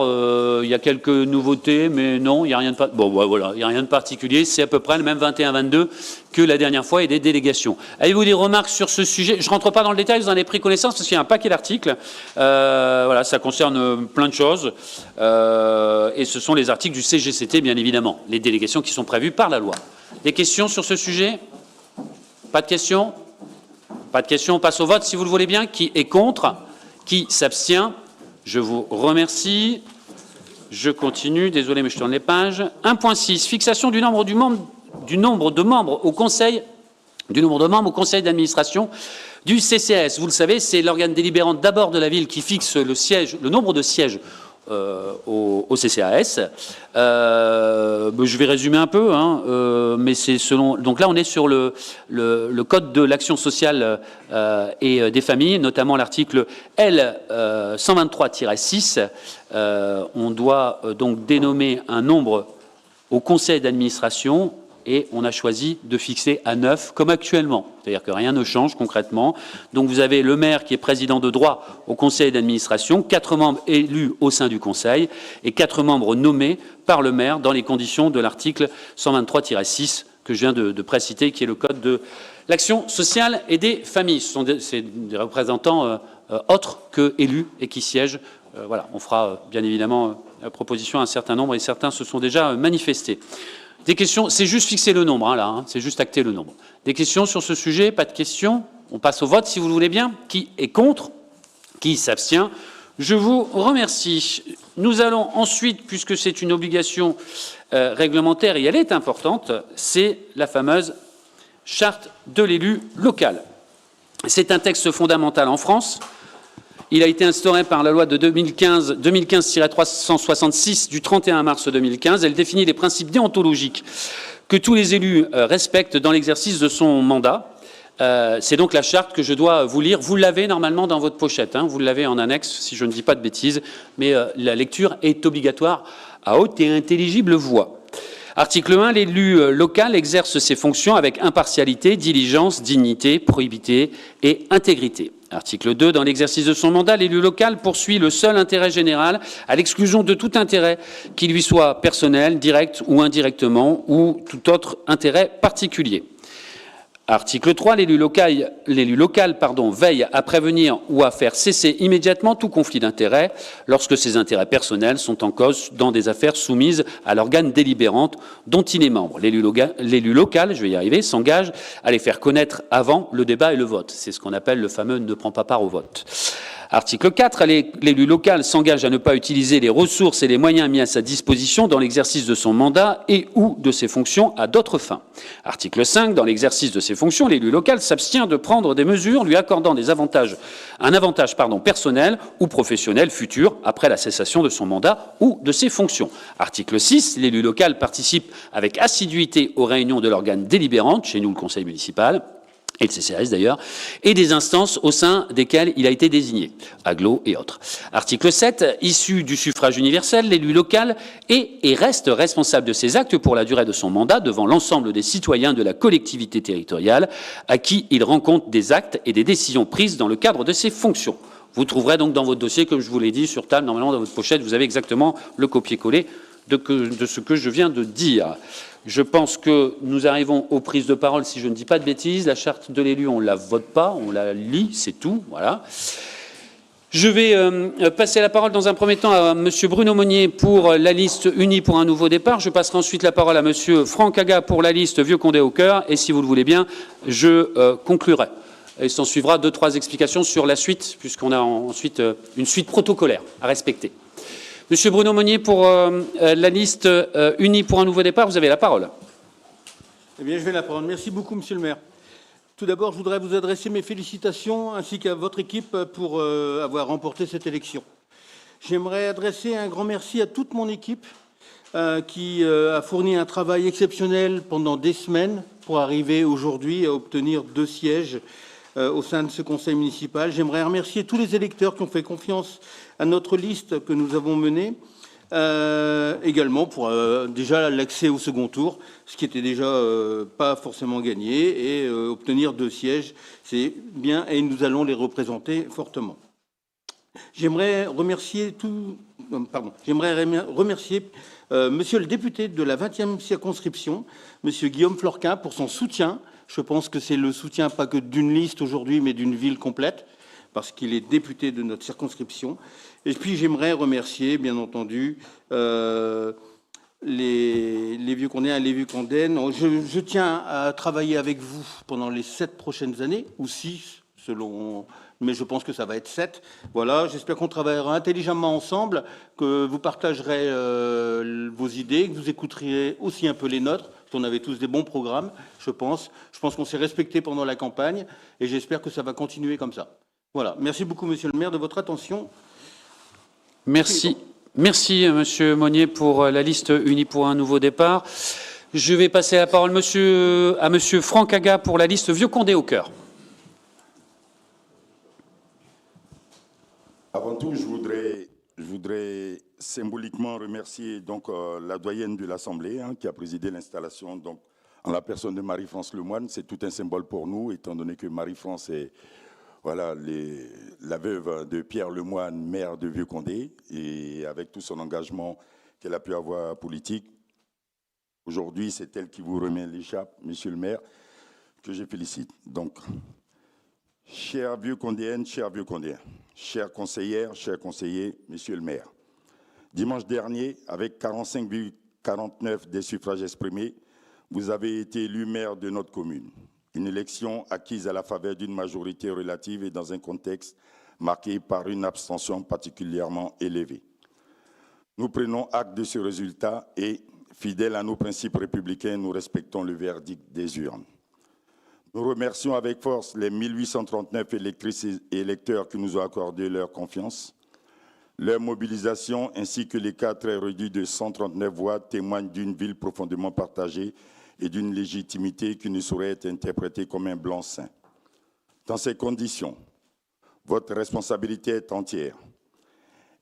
Il y a quelques nouveautés, mais non, il n'y a rien de il y a rien de particulier. C'est à peu près le même 21-22 que la dernière fois et des délégations. Avez-vous des remarques sur ce sujet? Je ne rentre pas dans le détail, vous en avez pris connaissance parce qu'il y a un paquet d'articles. Voilà, ça concerne plein de choses. Et ce sont les articles du CGCT, bien évidemment, les délégations qui sont prévues par la loi. Des questions sur ce sujet? Pas de questions? Pas de questions, on passe au vote si vous le voulez bien. Qui est contre? Qui s'abstient? Je vous remercie. Je continue, désolé mais je tourne les pages. 1.6, fixation du nombre de membres au conseil d'administration du CCAS. Vous le savez, c'est l'organe délibérant d'abord de la ville qui fixe le nombre de sièges au CCAS. Je vais résumer un peu, mais c'est selon. Donc là, on est sur le code de l'action sociale et des familles, notamment l'article L 123-6. On doit donc dénommer un nombre au conseil d'administration. Et on a choisi de fixer à 9, comme actuellement. C'est-à-dire que rien ne change concrètement. Donc vous avez le maire qui est président de droit au conseil d'administration, 4 membres élus au sein du conseil et 4 membres nommés par le maire dans les conditions de l'article 123-6 que je viens de préciter, qui est le code de l'action sociale et des familles. C'est des représentants autres que élus et qui siègent. Voilà, on fera bien évidemment proposition à un certain nombre et certains se sont déjà manifestés. Des questions, c'est juste fixer le nombre, c'est juste acter le nombre. Des questions sur ce sujet? Pas de questions? On passe au vote si vous le voulez bien. Qui est contre? Qui s'abstient? Je vous remercie. Nous allons ensuite, puisque c'est une obligation réglementaire et elle est importante, c'est la fameuse charte de l'élu local. C'est un texte fondamental en France. Il a été instauré par la loi de 2015-366 du 31 mars 2015. Elle définit les principes déontologiques que tous les élus respectent dans l'exercice de son mandat. C'est donc la charte que je dois vous lire. Vous l'avez normalement dans votre pochette, vous l'avez en annexe, si je ne dis pas de bêtises, mais la lecture est obligatoire à haute et intelligible voix. Article 1, l'élu local exerce ses fonctions avec impartialité, diligence, dignité, probité et intégrité. Article 2. Dans l'exercice de son mandat, l'élu local poursuit le seul intérêt général à l'exclusion de tout intérêt qui lui soit personnel, direct ou indirectement, ou tout autre intérêt particulier. Article 3, l'élu local veille à prévenir ou à faire cesser immédiatement tout conflit d'intérêts lorsque ses intérêts personnels sont en cause dans des affaires soumises à l'organe délibérant dont il est membre. L'élu local, je vais y arriver, s'engage à les faire connaître avant le débat et le vote. C'est ce qu'on appelle le fameux « ne prend pas part au vote ». Article 4, l'élu local s'engage à ne pas utiliser les ressources et les moyens mis à sa disposition dans l'exercice de son mandat et ou de ses fonctions à d'autres fins. Article 5, dans l'exercice de ses fonctions, l'élu local s'abstient de prendre des mesures lui accordant un avantage personnel ou professionnel futur après la cessation de son mandat ou de ses fonctions. Article 6, l'élu local participe avec assiduité aux réunions de l'organe délibérante, chez nous le conseil municipal, et le CCAS d'ailleurs, et des instances au sein desquelles il a été désigné, agglo et autres. Article 7, issu du suffrage universel, l'élu local est et reste responsable de ses actes pour la durée de son mandat devant l'ensemble des citoyens de la collectivité territoriale à qui il rend compte des actes et des décisions prises dans le cadre de ses fonctions. Vous trouverez donc dans votre dossier, comme je vous l'ai dit, sur table, normalement dans votre pochette, vous avez exactement le copier-coller de ce que je viens de dire. Je pense que nous arrivons aux prises de parole, si je ne dis pas de bêtises. La charte de l'élu, on ne la vote pas, on la lit, c'est tout. Voilà. Je vais passer la parole dans un premier temps à M. Bruno Monnier pour la liste unie pour un nouveau départ. Je passerai ensuite la parole à M. Franck Aga pour la liste Vieux Condé au cœur. Et si vous le voulez bien, je conclurai. Et s'en suivra 2-3 explications sur la suite, puisqu'on a ensuite une suite protocolaire à respecter. Monsieur Bruno Monnier, pour la liste unie pour un nouveau départ, vous avez la parole. Eh bien, je vais la prendre. Merci beaucoup, monsieur le maire. Tout d'abord, je voudrais vous adresser mes félicitations ainsi qu'à votre équipe pour avoir remporté cette élection. J'aimerais adresser un grand merci à toute mon équipe qui a fourni un travail exceptionnel pendant des semaines pour arriver aujourd'hui à obtenir 2 sièges au sein de ce conseil municipal. J'aimerais remercier tous les électeurs qui ont fait confiance à notre liste que nous avons menée, également pour déjà l'accès au second tour, ce qui était déjà pas forcément gagné, et obtenir 2 sièges, c'est bien, et nous allons les représenter fortement. J'aimerais remercier monsieur le député de la 20e circonscription, monsieur Guillaume Florquin, pour son soutien. Je pense que c'est le soutien pas que d'une liste aujourd'hui, mais d'une ville complète, parce qu'il est député de notre circonscription. Et puis j'aimerais remercier, bien entendu, les vieux condéens et les vieux condènes. Je tiens à travailler avec vous pendant les 7 prochaines années, ou 6, selon... mais je pense que ça va être 7. Voilà, j'espère qu'on travaillera intelligemment ensemble, que vous partagerez vos idées, que vous écouterez aussi un peu les nôtres, parce qu'on avait tous des bons programmes, je pense. Je pense qu'on s'est respecté pendant la campagne, et j'espère que ça va continuer comme ça. Voilà, merci beaucoup, monsieur le maire, de votre attention. Merci. Merci, monsieur Monnier, pour la liste unie pour un nouveau départ. Je vais passer la parole à monsieur Franck Aga pour la liste Vieux Condé au cœur. Avant tout, je voudrais symboliquement remercier donc, la doyenne de l'Assemblée qui a présidé l'installation donc, en la personne de Marie-France Lemoine. C'est tout un symbole pour nous, étant donné que Marie-France est voilà, la veuve de Pierre Lemoine, maire de Vieux-Condé, et avec tout son engagement qu'elle a pu avoir politique. Aujourd'hui, c'est elle qui vous remet l'écharpe, monsieur le maire, que je félicite. Donc, chers Vieux-Condéennes, chers Vieux-Condéens, chères conseillères, chers conseillers, monsieur le maire, dimanche dernier, avec 45,49 des suffrages exprimés, vous avez été élu maire de notre commune. Une élection acquise à la faveur d'une majorité relative et dans un contexte marqué par une abstention particulièrement élevée. Nous prenons acte de ce résultat et, fidèles à nos principes républicains, nous respectons le verdict des urnes. Nous remercions avec force les 1839 électrices et électeurs qui nous ont accordé leur confiance. Leur mobilisation ainsi que les cas très réduits de 139 voix témoignent d'une ville profondément partagée et d'une légitimité qui ne saurait être interprétée comme un blanc-seing. Dans ces conditions, votre responsabilité est entière.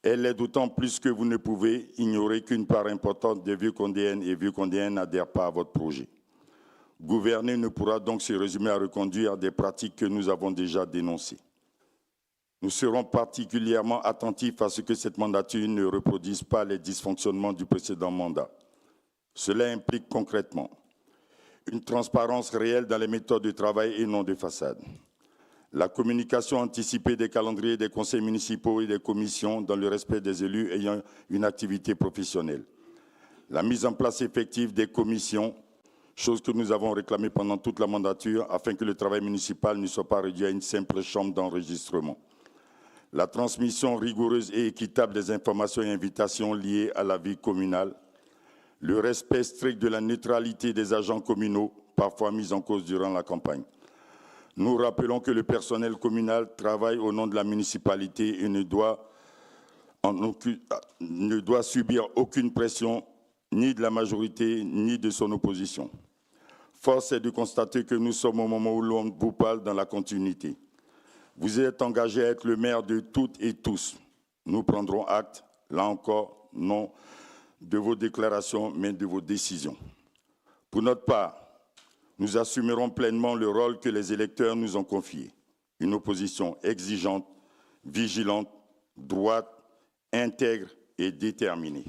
Elle est d'autant plus que vous ne pouvez ignorer qu'une part importante des Vieux-Condéennes et Vieux-Condéens n'adhèrent pas à votre projet. Gouverner ne pourra donc se résumer à reconduire des pratiques que nous avons déjà dénoncées. Nous serons particulièrement attentifs à ce que cette mandature ne reproduise pas les dysfonctionnements du précédent mandat. Cela implique concrètement une transparence réelle dans les méthodes de travail et non de façade, la communication anticipée des calendriers des conseils municipaux et des commissions dans le respect des élus ayant une activité professionnelle, la mise en place effective des commissions, chose que nous avons réclamée pendant toute la mandature afin que le travail municipal ne soit pas réduit à une simple chambre d'enregistrement, la transmission rigoureuse et équitable des informations et invitations liées à la vie communale, le respect strict de la neutralité des agents communaux, parfois mis en cause durant la campagne. Nous rappelons que le personnel communal travaille au nom de la municipalité et ne doit subir aucune pression, ni de la majorité, ni de son opposition. Force est de constater que nous sommes au moment où l'on vous parle dans la continuité. Vous êtes engagé à être le maire de toutes et tous. Nous prendrons acte, là encore, non de vos déclarations, mais de vos décisions. Pour notre part, nous assumerons pleinement le rôle que les électeurs nous ont confié. Une opposition exigeante, vigilante, droite, intègre et déterminée.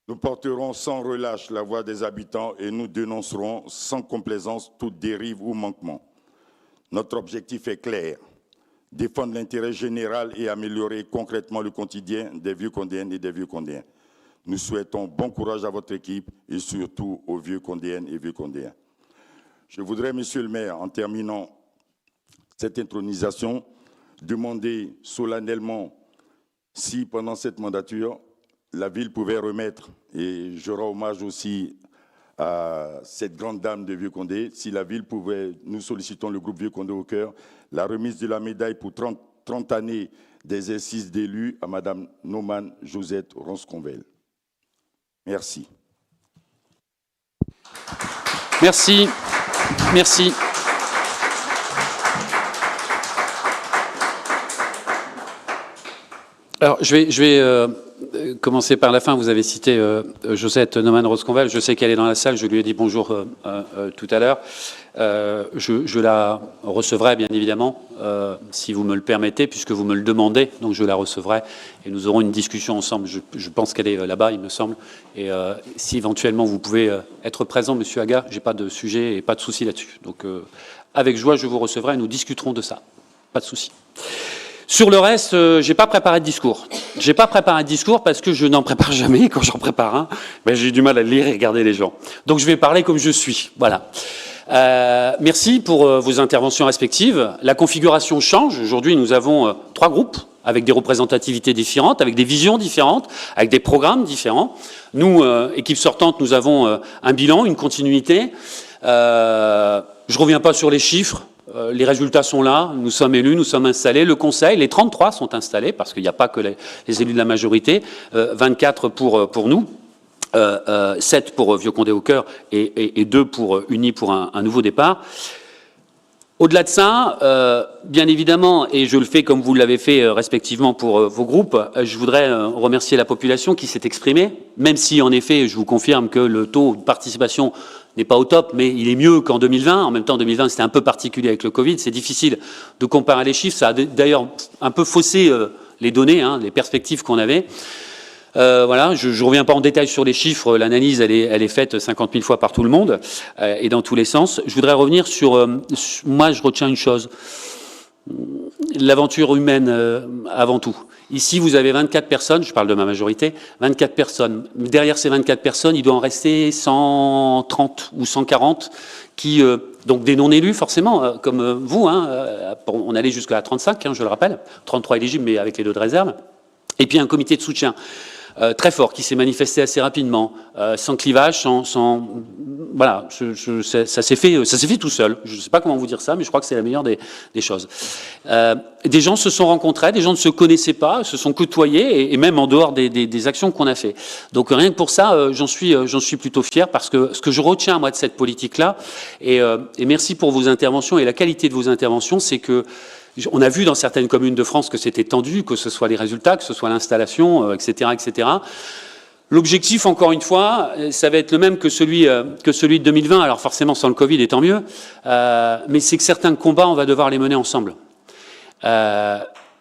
Nous porterons sans relâche la voix des habitants et nous dénoncerons sans complaisance toute dérive ou manquement. Notre objectif est clair, défendre l'intérêt général et améliorer concrètement le quotidien des Vieux-Condéennes et des Vieux-Condéens. Nous souhaitons bon courage à votre équipe et surtout aux Vieux-Condéennes et Vieux-Condéens. Je voudrais, Monsieur le maire, en terminant cette intronisation, demander solennellement si, pendant cette mandature, la ville pouvait remettre, et je rends hommage aussi à cette grande dame de Vieux-Condé, si la ville pouvait, nous sollicitons le groupe Vieux-Condé au cœur, la remise de la médaille pour 30 années d'exercice d'élu à Madame Noman Josette Ronsconvel. Merci. Merci. Merci. Alors, je vais commencer par la fin. Vous avez cité Josette Noman-Ronsconvel. Je sais qu'elle est dans la salle. Je lui ai dit bonjour tout à l'heure. Je la recevrai, bien évidemment, si vous me le permettez, puisque vous me le demandez. Donc, je la recevrai et nous aurons une discussion ensemble. Je pense qu'elle est là-bas, il me semble. Et si éventuellement vous pouvez être présent, Monsieur Aga, j'ai pas de sujet et pas de souci là-dessus. Donc, avec joie, je vous recevrai et nous discuterons de ça. Pas de souci. Sur le reste, j'ai pas préparé de discours. J'ai pas préparé de discours parce que je n'en prépare jamais. Quand j'en prépare un, ben j'ai du mal à lire et regarder les gens. Donc je vais parler comme je suis. Voilà. Merci pour vos interventions respectives. La configuration change. Aujourd'hui, nous avons 3 groupes avec des représentativités différentes, avec des visions différentes, avec des programmes différents. Nous, équipe sortante, nous avons un bilan, une continuité. Je reviens pas sur les chiffres. Les résultats sont là, nous sommes élus, nous sommes installés. Le Conseil, les 33 sont installés, parce qu'il n'y a pas que les élus de la majorité, 24 pour nous, 7 pour Vieux-Condé au cœur et 2 pour Unis pour un nouveau départ. Au-delà de ça, bien évidemment, et je le fais comme vous l'avez fait respectivement pour vos groupes, je voudrais remercier la population qui s'est exprimée, même si en effet, je vous confirme que le taux de participation n'est pas au top, mais il est mieux qu'en 2020. En même temps, 2020, c'était un peu particulier avec le Covid. C'est difficile de comparer les chiffres. Ça a d'ailleurs un peu faussé les données, les perspectives qu'on avait. Voilà, je ne reviens pas en détail sur les chiffres. L'analyse, elle est faite 50 000 fois par tout le monde et dans tous les sens. Je voudrais revenir sur... moi, je retiens une chose. L'aventure humaine avant tout. Ici, vous avez 24 personnes, je parle de ma majorité, 24 personnes. Derrière ces 24 personnes, il doit en rester 130 ou 140 qui, donc des non-élus forcément, comme vous, on allait jusqu'à 35, je le rappelle, 33 éligibles, mais avec les 2 de réserve. Et puis un comité de soutien très fort qui s'est manifesté assez rapidement, sans clivage, sans voilà, ça s'est fait tout seul. Je ne sais pas comment vous dire ça, mais je crois que c'est la meilleure des choses. Des gens se sont rencontrés, des gens ne se connaissaient pas, se sont côtoyés, et même en dehors des actions qu'on a fait. Donc rien que pour ça, j'en suis plutôt fier, parce que ce que je retiens moi de cette politique-là, et merci pour vos interventions et la qualité de vos interventions, c'est que on a vu dans certaines communes de France que c'était tendu, que ce soit les résultats, que ce soit l'installation, etc., etc. L'objectif, encore une fois, ça va être le même que celui de 2020. Alors forcément, sans le Covid, et tant mieux. Mais c'est que certains combats, on va devoir les mener ensemble.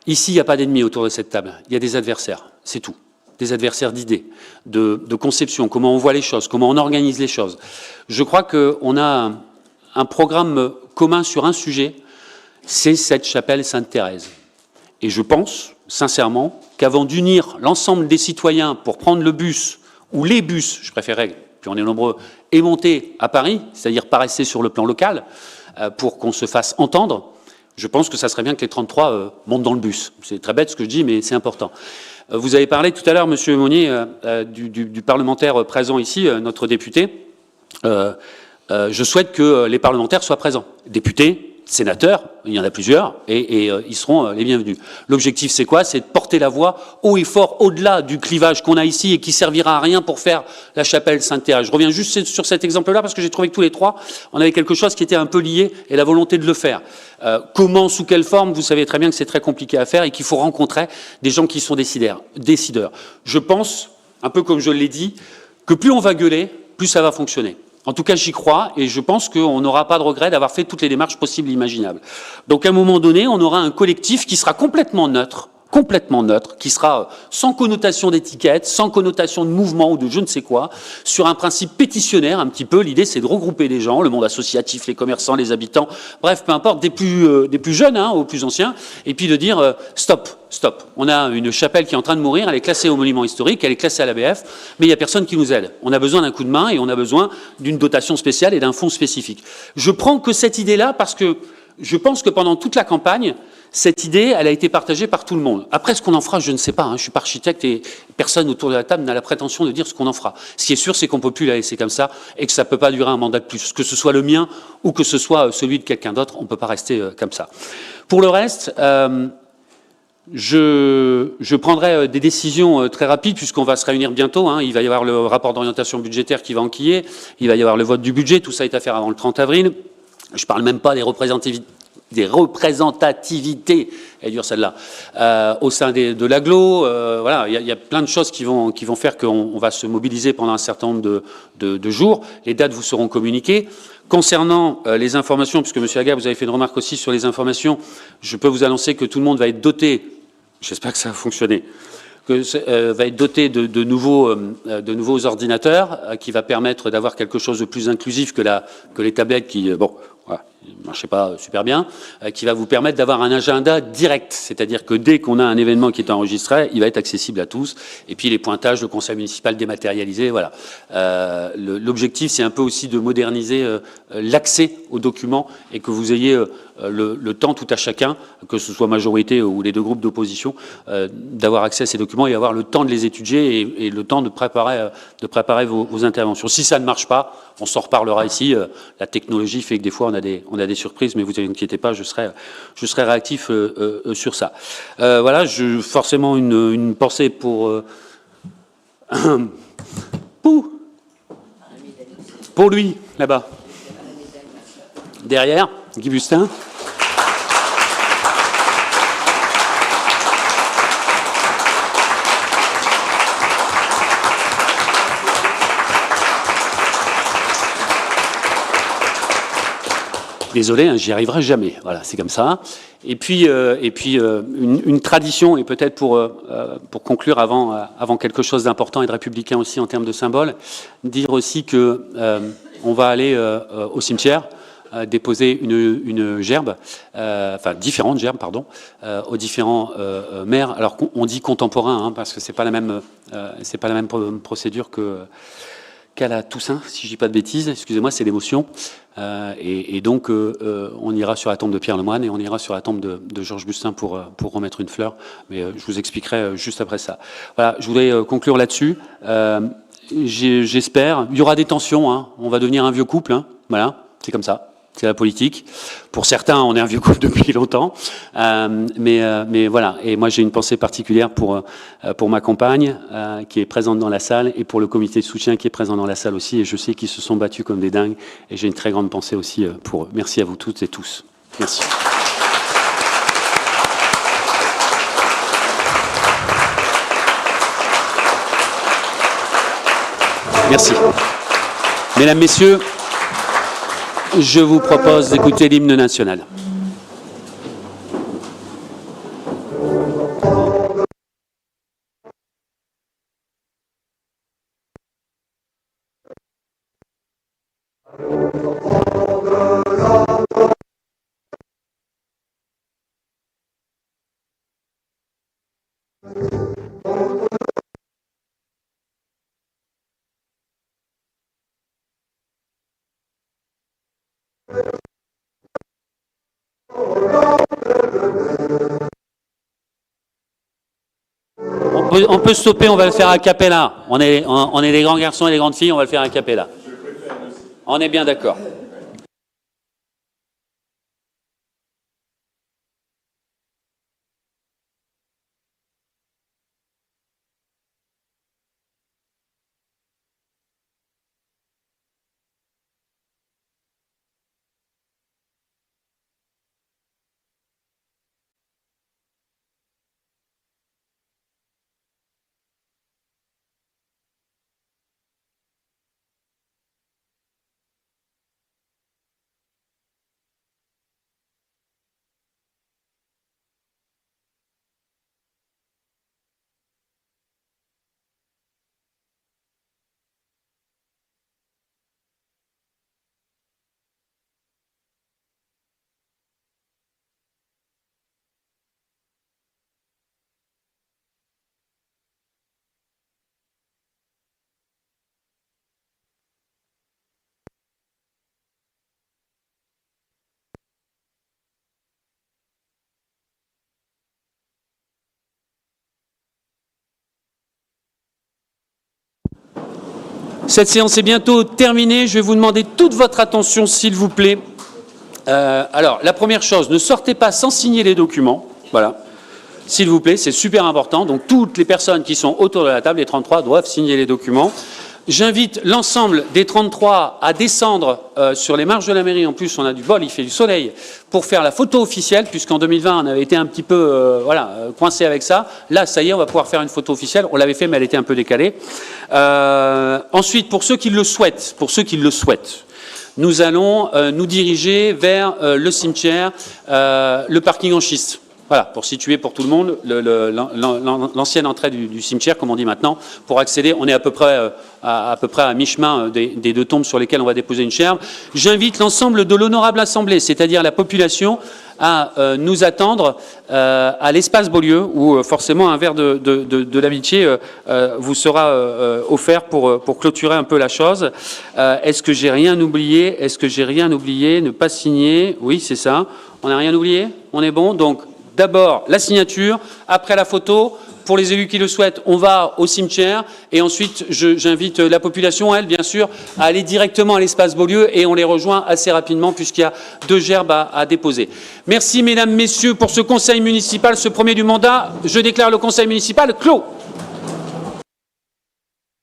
Ici, il n'y a pas d'ennemis autour de cette table. Il y a des adversaires, c'est tout. Des adversaires d'idées, de conception, comment on voit les choses, comment on organise les choses. Je crois qu'on a un programme commun sur un sujet, c'est cette chapelle Sainte-Thérèse. Et je pense, sincèrement, qu'avant d'unir l'ensemble des citoyens pour prendre le bus, ou les bus, je préférerais, puis on est nombreux, et monter à Paris, c'est-à-dire pas rester sur le plan local, pour qu'on se fasse entendre, je pense que ça serait bien que les 33 montent dans le bus. C'est très bête ce que je dis, mais c'est important. Vous avez parlé tout à l'heure, Monsieur Monnier, du parlementaire présent ici, notre député. Je souhaite que les parlementaires soient présents. Députés, sénateurs, il y en a plusieurs, et ils seront les bienvenus. L'objectif, c'est quoi? C'est de porter la voix haut et fort, au-delà du clivage qu'on a ici et qui servira à rien pour faire la chapelle Sainte-Thérèse. Je reviens juste sur cet exemple-là parce que j'ai trouvé que tous les trois, on avait quelque chose qui était un peu lié et la volonté de le faire. Comment, sous quelle forme? Vous savez très bien que c'est très compliqué à faire et qu'il faut rencontrer des gens qui sont décideurs. Je pense, un peu comme je l'ai dit, que plus on va gueuler, plus ça va fonctionner. En tout cas, j'y crois et je pense qu'on n'aura pas de regret d'avoir fait toutes les démarches possibles et imaginables. Donc, à un moment donné, on aura un collectif qui sera complètement neutre, qui sera sans connotation d'étiquette, sans connotation de mouvement ou de je ne sais quoi, sur un principe pétitionnaire un petit peu. L'idée, c'est de regrouper des gens, le monde associatif, les commerçants, les habitants, bref, peu importe, des plus jeunes aux plus anciens, et puis de dire stop. On a une chapelle qui est en train de mourir, elle est classée au monument historique, elle est classée à l'ABF, mais il n'y a personne qui nous aide. On a besoin d'un coup de main et on a besoin d'une dotation spéciale et d'un fonds spécifique. Je prends que cette idée-là parce que je pense que pendant toute la campagne, cette idée, elle a été partagée par tout le monde. Après, ce qu'on en fera, je ne sais pas. Je ne suis pas architecte et personne autour de la table n'a la prétention de dire ce qu'on en fera. Ce qui est sûr, c'est qu'on ne peut plus la laisser comme ça et que ça ne peut pas durer un mandat de plus. Que ce soit le mien ou que ce soit celui de quelqu'un d'autre, on ne peut pas rester comme ça. Pour le reste, je prendrai des décisions très rapides puisqu'on va se réunir bientôt. Il va y avoir le rapport d'orientation budgétaire qui va enquiller. Il va y avoir le vote du budget. Tout ça est à faire avant le 30 avril. Je ne parle même pas des représentativités, elle est dure celle-là, au sein de l'agglo. Voilà, il y a plein de choses qui vont faire qu'on va se mobiliser pendant un certain nombre de jours. Les dates vous seront communiquées. Concernant les informations, puisque M. Aga, vous avez fait une remarque aussi sur les informations, je peux vous annoncer que tout le monde va être doté, j'espère que ça va fonctionner, va être doté de nouveaux ordinateurs qui va permettre d'avoir quelque chose de plus inclusif que les tablettes qui, voilà, ne marchaient pas super bien, qui va vous permettre d'avoir un agenda direct. C'est-à-dire que dès qu'on a un événement qui est enregistré, il va être accessible à tous. Et puis les pointages, le conseil municipal dématérialisé, voilà. L'objectif, c'est un peu aussi de moderniser l'accès aux documents et que vous ayez le temps tout à chacun, que ce soit majorité ou les deux groupes d'opposition, d'avoir accès à ces documents et avoir le temps de les étudier et le temps de préparer vos interventions. Si ça ne marche pas, on s'en reparlera ici. La technologie fait que des fois on a des surprises, mais vous inquiétez pas, je serai réactif sur ça. Voilà, forcément une pensée pour lui là-bas, derrière, Guy Bustin. Désolé, j'y arriverai jamais. Voilà, c'est comme ça. Et puis une tradition, et peut-être pour conclure avant quelque chose d'important et de républicain aussi en termes de symbole, dire aussi que on va aller au cimetière déposer une gerbe, enfin différentes gerbes, pardon, aux différents maires. Alors on dit contemporain, parce que c'est pas la même procédure qu'à la Toussaint, si je dis pas de bêtises. Excusez-moi, c'est l'émotion. Et donc, on ira sur la tombe de Pierre Lemoine et on ira sur la tombe de Georges Bustin pour remettre une fleur. Mais je vous expliquerai juste après ça. Voilà, je voudrais conclure là-dessus. J'espère. Il y aura des tensions. On va devenir un vieux couple. Voilà, c'est comme ça. C'est la politique. Pour certains, on est un vieux couple depuis longtemps. Mais voilà. Et moi, j'ai une pensée particulière pour ma compagne qui est présente dans la salle et pour le comité de soutien qui est présent dans la salle aussi. Et je sais qu'ils se sont battus comme des dingues. Et j'ai une très grande pensée aussi pour eux. Merci à vous toutes et tous. Merci. Merci. Mesdames, Messieurs, je vous propose d'écouter l'hymne national. On peut stopper, on va le faire a cappella. On est des grands garçons et des grandes filles, on va le faire a cappella. On est bien d'accord. Cette séance est bientôt terminée. Je vais vous demander toute votre attention, s'il vous plaît. Alors, la première chose, ne sortez pas sans signer les documents. Voilà. S'il vous plaît, c'est super important. Donc, toutes les personnes qui sont autour de la table, les 33, doivent signer les documents. J'invite l'ensemble des 33 à descendre sur les marches de la mairie. En plus, on a du bol, il fait du soleil, pour faire la photo officielle, puisqu'en 2020, on avait été un petit peu coincé avec ça. Là, ça y est, on va pouvoir faire une photo officielle. On l'avait fait, mais elle était un peu décalée. Ensuite, pour ceux qui le souhaitent, nous allons nous diriger vers le cimetière, le parking en schiste. Voilà, pour situer pour tout le monde l'ancienne entrée du cimetière, comme on dit maintenant, pour accéder. On est à peu près à mi-chemin des deux tombes sur lesquelles on va déposer une gerbe. J'invite l'ensemble de l'honorable assemblée, c'est-à-dire la population, à nous attendre à l'espace Beaulieu, où forcément un verre de l'amitié vous sera offert pour clôturer un peu la chose. Est-ce que j'ai rien oublié? Ne pas signer? Oui, c'est ça. On n'a rien oublié? On est bon? Donc, d'abord, la signature, après la photo. Pour les élus qui le souhaitent, on va au cimetière et ensuite, j'invite la population, elle, bien sûr, à aller directement à l'espace Beaulieu et on les rejoint assez rapidement puisqu'il y a 2 gerbes à déposer. Merci, mesdames, messieurs, pour ce conseil municipal, ce premier du mandat. Je déclare le conseil municipal clos.